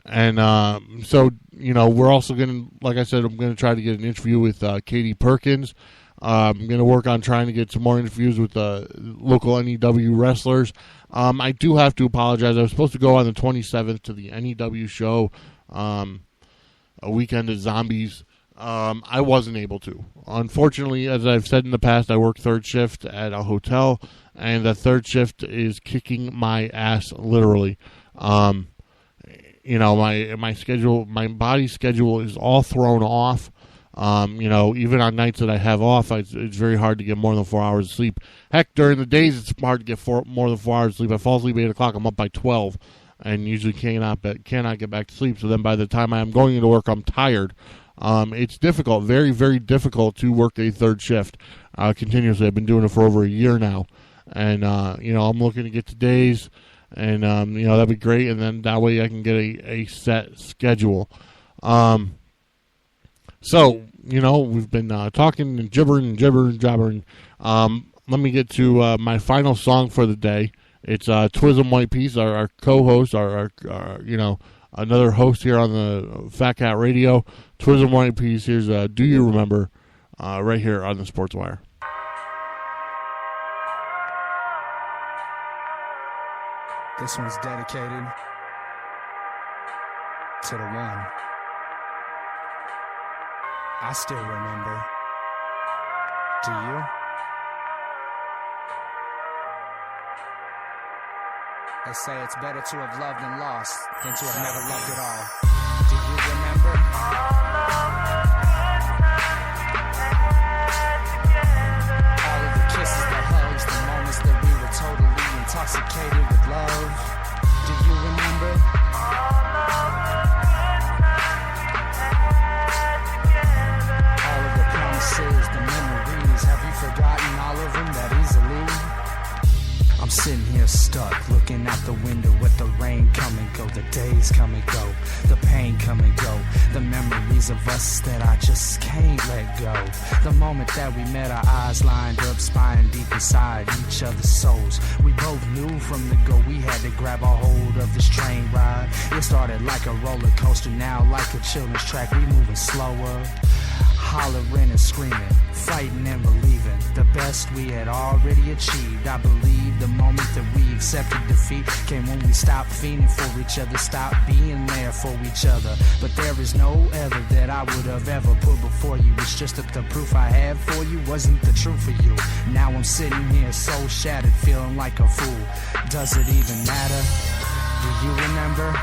we're also going to, like I said, I'm going to try to get an interview with Katie Perkins. I'm going to work on trying to get some more interviews with local NEW wrestlers. I do have to apologize. I was supposed to go on the 27th to the NEW show, a weekend of zombies. I wasn't able to. Unfortunately, as I've said in the past, I work third shift at a hotel, and the third shift is kicking my ass, literally. My schedule, my body schedule is all thrown off. Even on nights that I have off, it's very hard to get more than 4 hours of sleep. Heck, during the days, it's hard to get more than 4 hours of sleep. I fall asleep at 8 o'clock, I'm up by 12, and usually cannot get back to sleep. So then by the time I am going into work, I'm tired. It's difficult, very, very difficult to work a third shift continuously. I've been doing it for over a year now. And, I'm looking to get to days, and, that'd be great. And then that way I can get a set schedule. So, we've been talking and jabbering. Let me get to my final song for the day. It's Twizm Whyte Piece, our co-host, our another host here on the Fat Cat Radio. Twizm Whyte Piece. Here's Do You Remember, right here on the Sportswire. This one's dedicated to the one I still remember. Do you? They say it's better to have loved and lost than to have never loved at all. Do you remember? All of the kisses, the hugs, the moments that we were totally intoxicated with love. Do you remember? All of the promises, the memories, have you forgotten all of them that easily? I'm sitting here stuck, looking out the window at the rain come and go, the days come and go, the pain come and go, the memories of us that I just can't let go. The moment that we met, our eyes lined up, spying deep inside each other's souls. We both knew from the go we had to grab a hold of this train ride. It started like a roller coaster, now like a children's track, we moving slower. Hollering and screaming, fighting and believing the best we had already achieved. I believe the moment that we accepted defeat came when we stopped fiending for each other, stopped being there for each other. But there is no other that I would have ever put before you. It's just that the proof I had for you wasn't the truth for you. Now I'm sitting here so shattered, feeling like a fool. Does it even matter? Do you remember?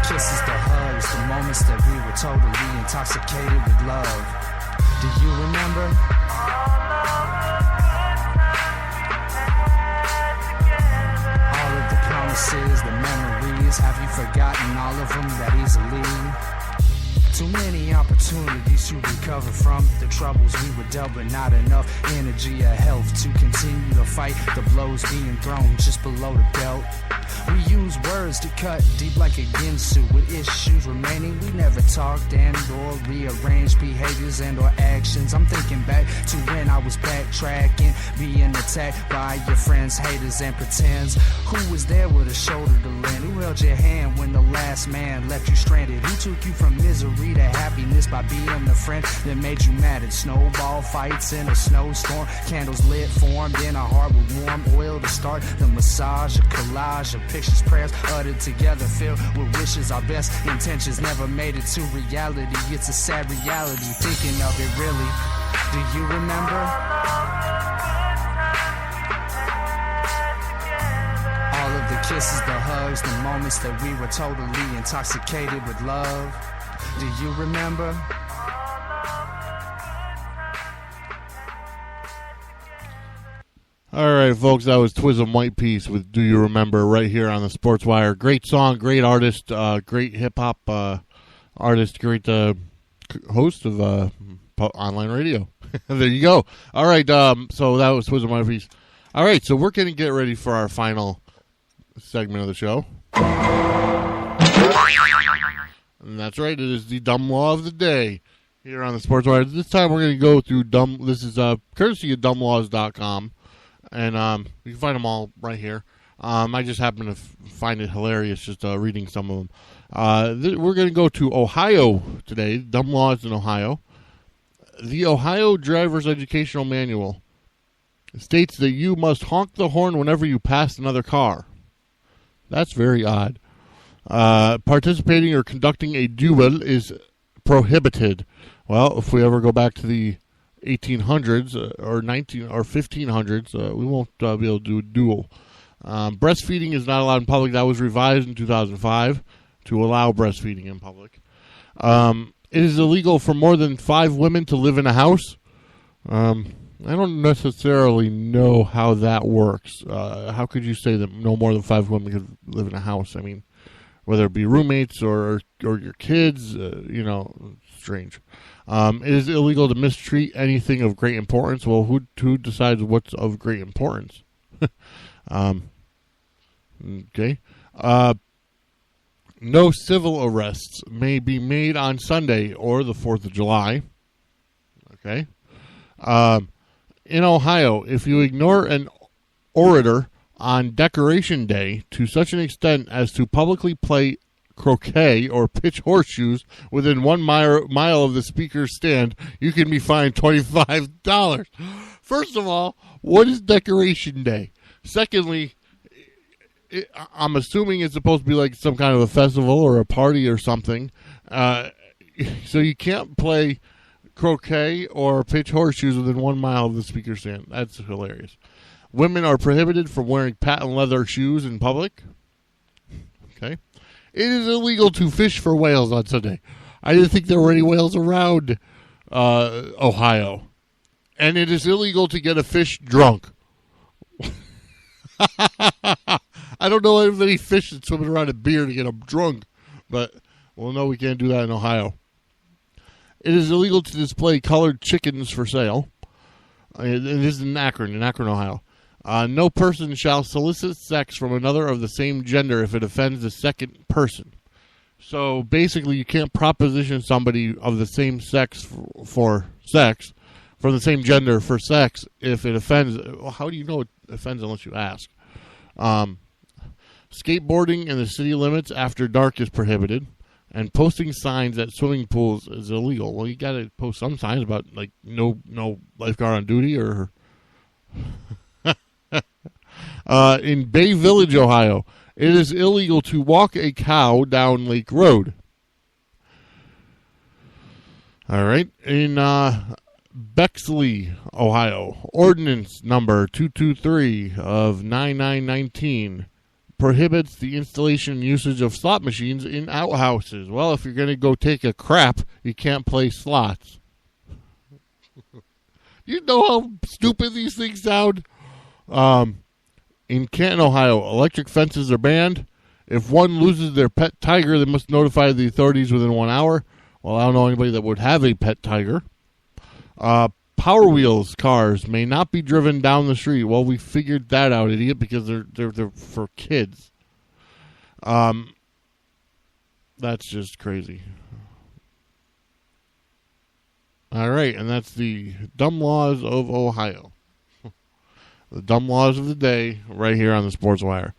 Kisses, the hugs, the moments that we were totally intoxicated with love. Do you remember? All of the promises, the memories, have you forgotten all of them that easily? Too many opportunities to recover from the troubles we were dealt, but not enough energy or health to continue to fight the blows being thrown just below the belt. We use words to cut deep like a ginsu. With issues remaining, we never talked and or rearranged behaviors and or actions. I'm thinking back to when I was backtracking, being attacked by your friends, haters, and pretends. Who was there with a shoulder to lend? Who held your hand when the last man left you stranded? Who took you from misery to happiness by being the friend that made you mad at snowball fights in a snowstorm? Candles lit, formed in a heart with warm oil to start the massage, a collage of pictures, prayers uttered together, filled with wishes. Our best intentions never made it to reality. It's a sad reality, thinking of it really. Do you remember? All of the kisses, the hugs, the moments that we were totally intoxicated with love. Do you remember? All right, folks, that was Twizm Whyte Piece with Do You Remember right here on the Sportswire. Great song, great artist, great hip-hop artist, great host of online radio. There you go. All right, so that was Twizm Whyte Piece. All right, so we're going to get ready for our final segment of the show. And that's right, it is the Dumb Law of the Day here on the Sportswire. This time we're going to go through this is courtesy of dumblaws.com. And you can find them all right here. I just happen to find it hilarious just reading some of them. We're going to go to Ohio today. Dumb laws in Ohio. The Ohio Driver's Educational Manual states that you must honk the horn whenever you pass another car. That's very odd. Participating or conducting a duel is prohibited. Well, if we ever go back to the 1800s or 1500s, we won't be able to do a duel. Breastfeeding is not allowed in public. That was revised in 2005 to allow breastfeeding in public. It is illegal for more than 5 women to live in a house. I don't necessarily know how that works. How could you say that no more than 5 women could live in a house? I mean, whether it be roommates or your kids, strange. It is illegal to mistreat anything of great importance. Well, who decides what's of great importance? Okay. No civil arrests may be made on Sunday or the 4th of July. Okay. In Ohio, if you ignore an orator on Decoration Day to such an extent as to publicly play croquet or pitch horseshoes within 1 mile of the speaker's stand, you can be fined $25. First of all, what is Decoration Day? Secondly, I'm assuming it's supposed to be like some kind of a festival or a party or something. So you can't play croquet or pitch horseshoes within 1 mile of the speaker's stand. That's hilarious. Women are prohibited from wearing patent leather shoes in public. Okay. It is illegal to fish for whales on Sunday. I didn't think there were any whales around Ohio. And it is illegal to get a fish drunk. I don't know of any fish that's swimming around a beer to get them drunk, but well, no, we can't do that in Ohio. It is illegal to display colored chickens for sale. It is in Akron, Ohio. No person shall solicit sex from another of the same gender if it offends the second person. So basically, you can't proposition somebody of the same sex for sex, from the same gender for sex, if it offends. Well, how do you know it offends unless you ask? Skateboarding in the city limits after dark is prohibited, and posting signs at swimming pools is illegal. Well, you got to post some signs about like no lifeguard on duty or. In Bay Village, Ohio, it is illegal to walk a cow down Lake Road. All right. In Bexley, Ohio, ordinance number 223 of 9919 prohibits the installation and usage of slot machines in outhouses. Well, if you're going to go take a crap, you can't play slots. You know how stupid these things sound? In Canton, Ohio, electric fences are banned. If one loses their pet tiger, they must notify the authorities within 1 hour. Well, I don't know anybody that would have a pet tiger. Power Wheels cars may not be driven down the street. Well, we figured that out, idiot, because they're for kids. That's just crazy. All right, and that's the dumb laws of Ohio. The dumb laws of the day right here on the Sportswire.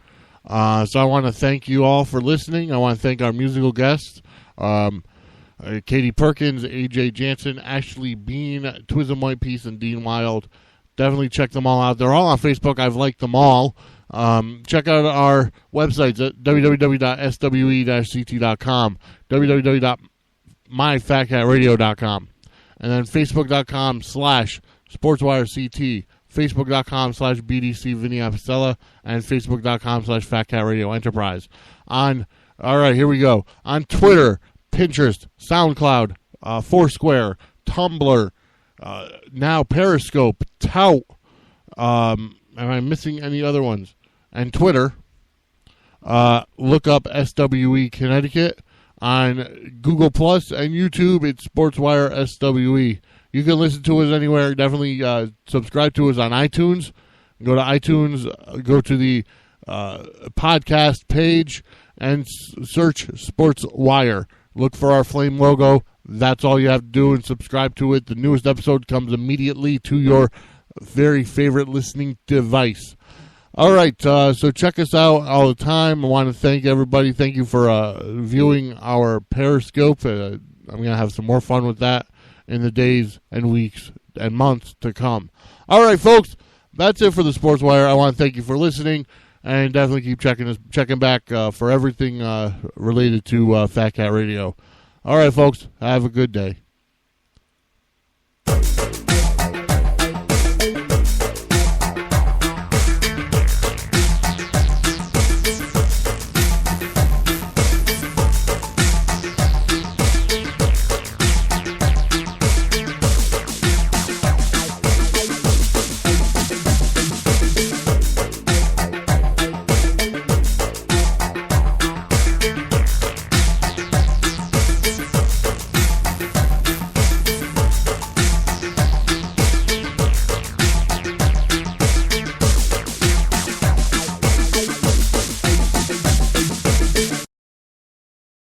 So I want to thank you all for listening. I want to thank our musical guests, Katie Perkins, AJ Jansen, Ashley Bean, Twizm Whyte Piece, and Dean Wild. Definitely check them all out. They're all on Facebook. I've liked them all. Check out our websites at www.swe-ct.com, www.myfatcatradio.com, and then facebook.com/SportswireCT, Facebook.com/BDC Vinny Apicella, and Facebook.com/FatCatRadio Enterprise. All right, here we go. On Twitter, Pinterest, SoundCloud, Foursquare, Tumblr, now Periscope, Tout. Am I missing any other ones? And Twitter. Look up SWE Connecticut. On Google Plus and YouTube, it's Sportswire SWE. You can listen to us anywhere. Definitely subscribe to us on iTunes. Go to iTunes, go to the podcast page, and search Sportswire. Look for our flame logo. That's all you have to do, and subscribe to it. The newest episode comes immediately to your very favorite listening device. All right, so check us out all the time. I want to thank everybody. Thank you for viewing our Periscope. I'm going to have some more fun with that in the days and weeks and months to come. All right, folks, that's it for the Sports Wire. I want to thank you for listening, and definitely keep checking back for everything related to Fat Cat Radio. All right, folks, have a good day.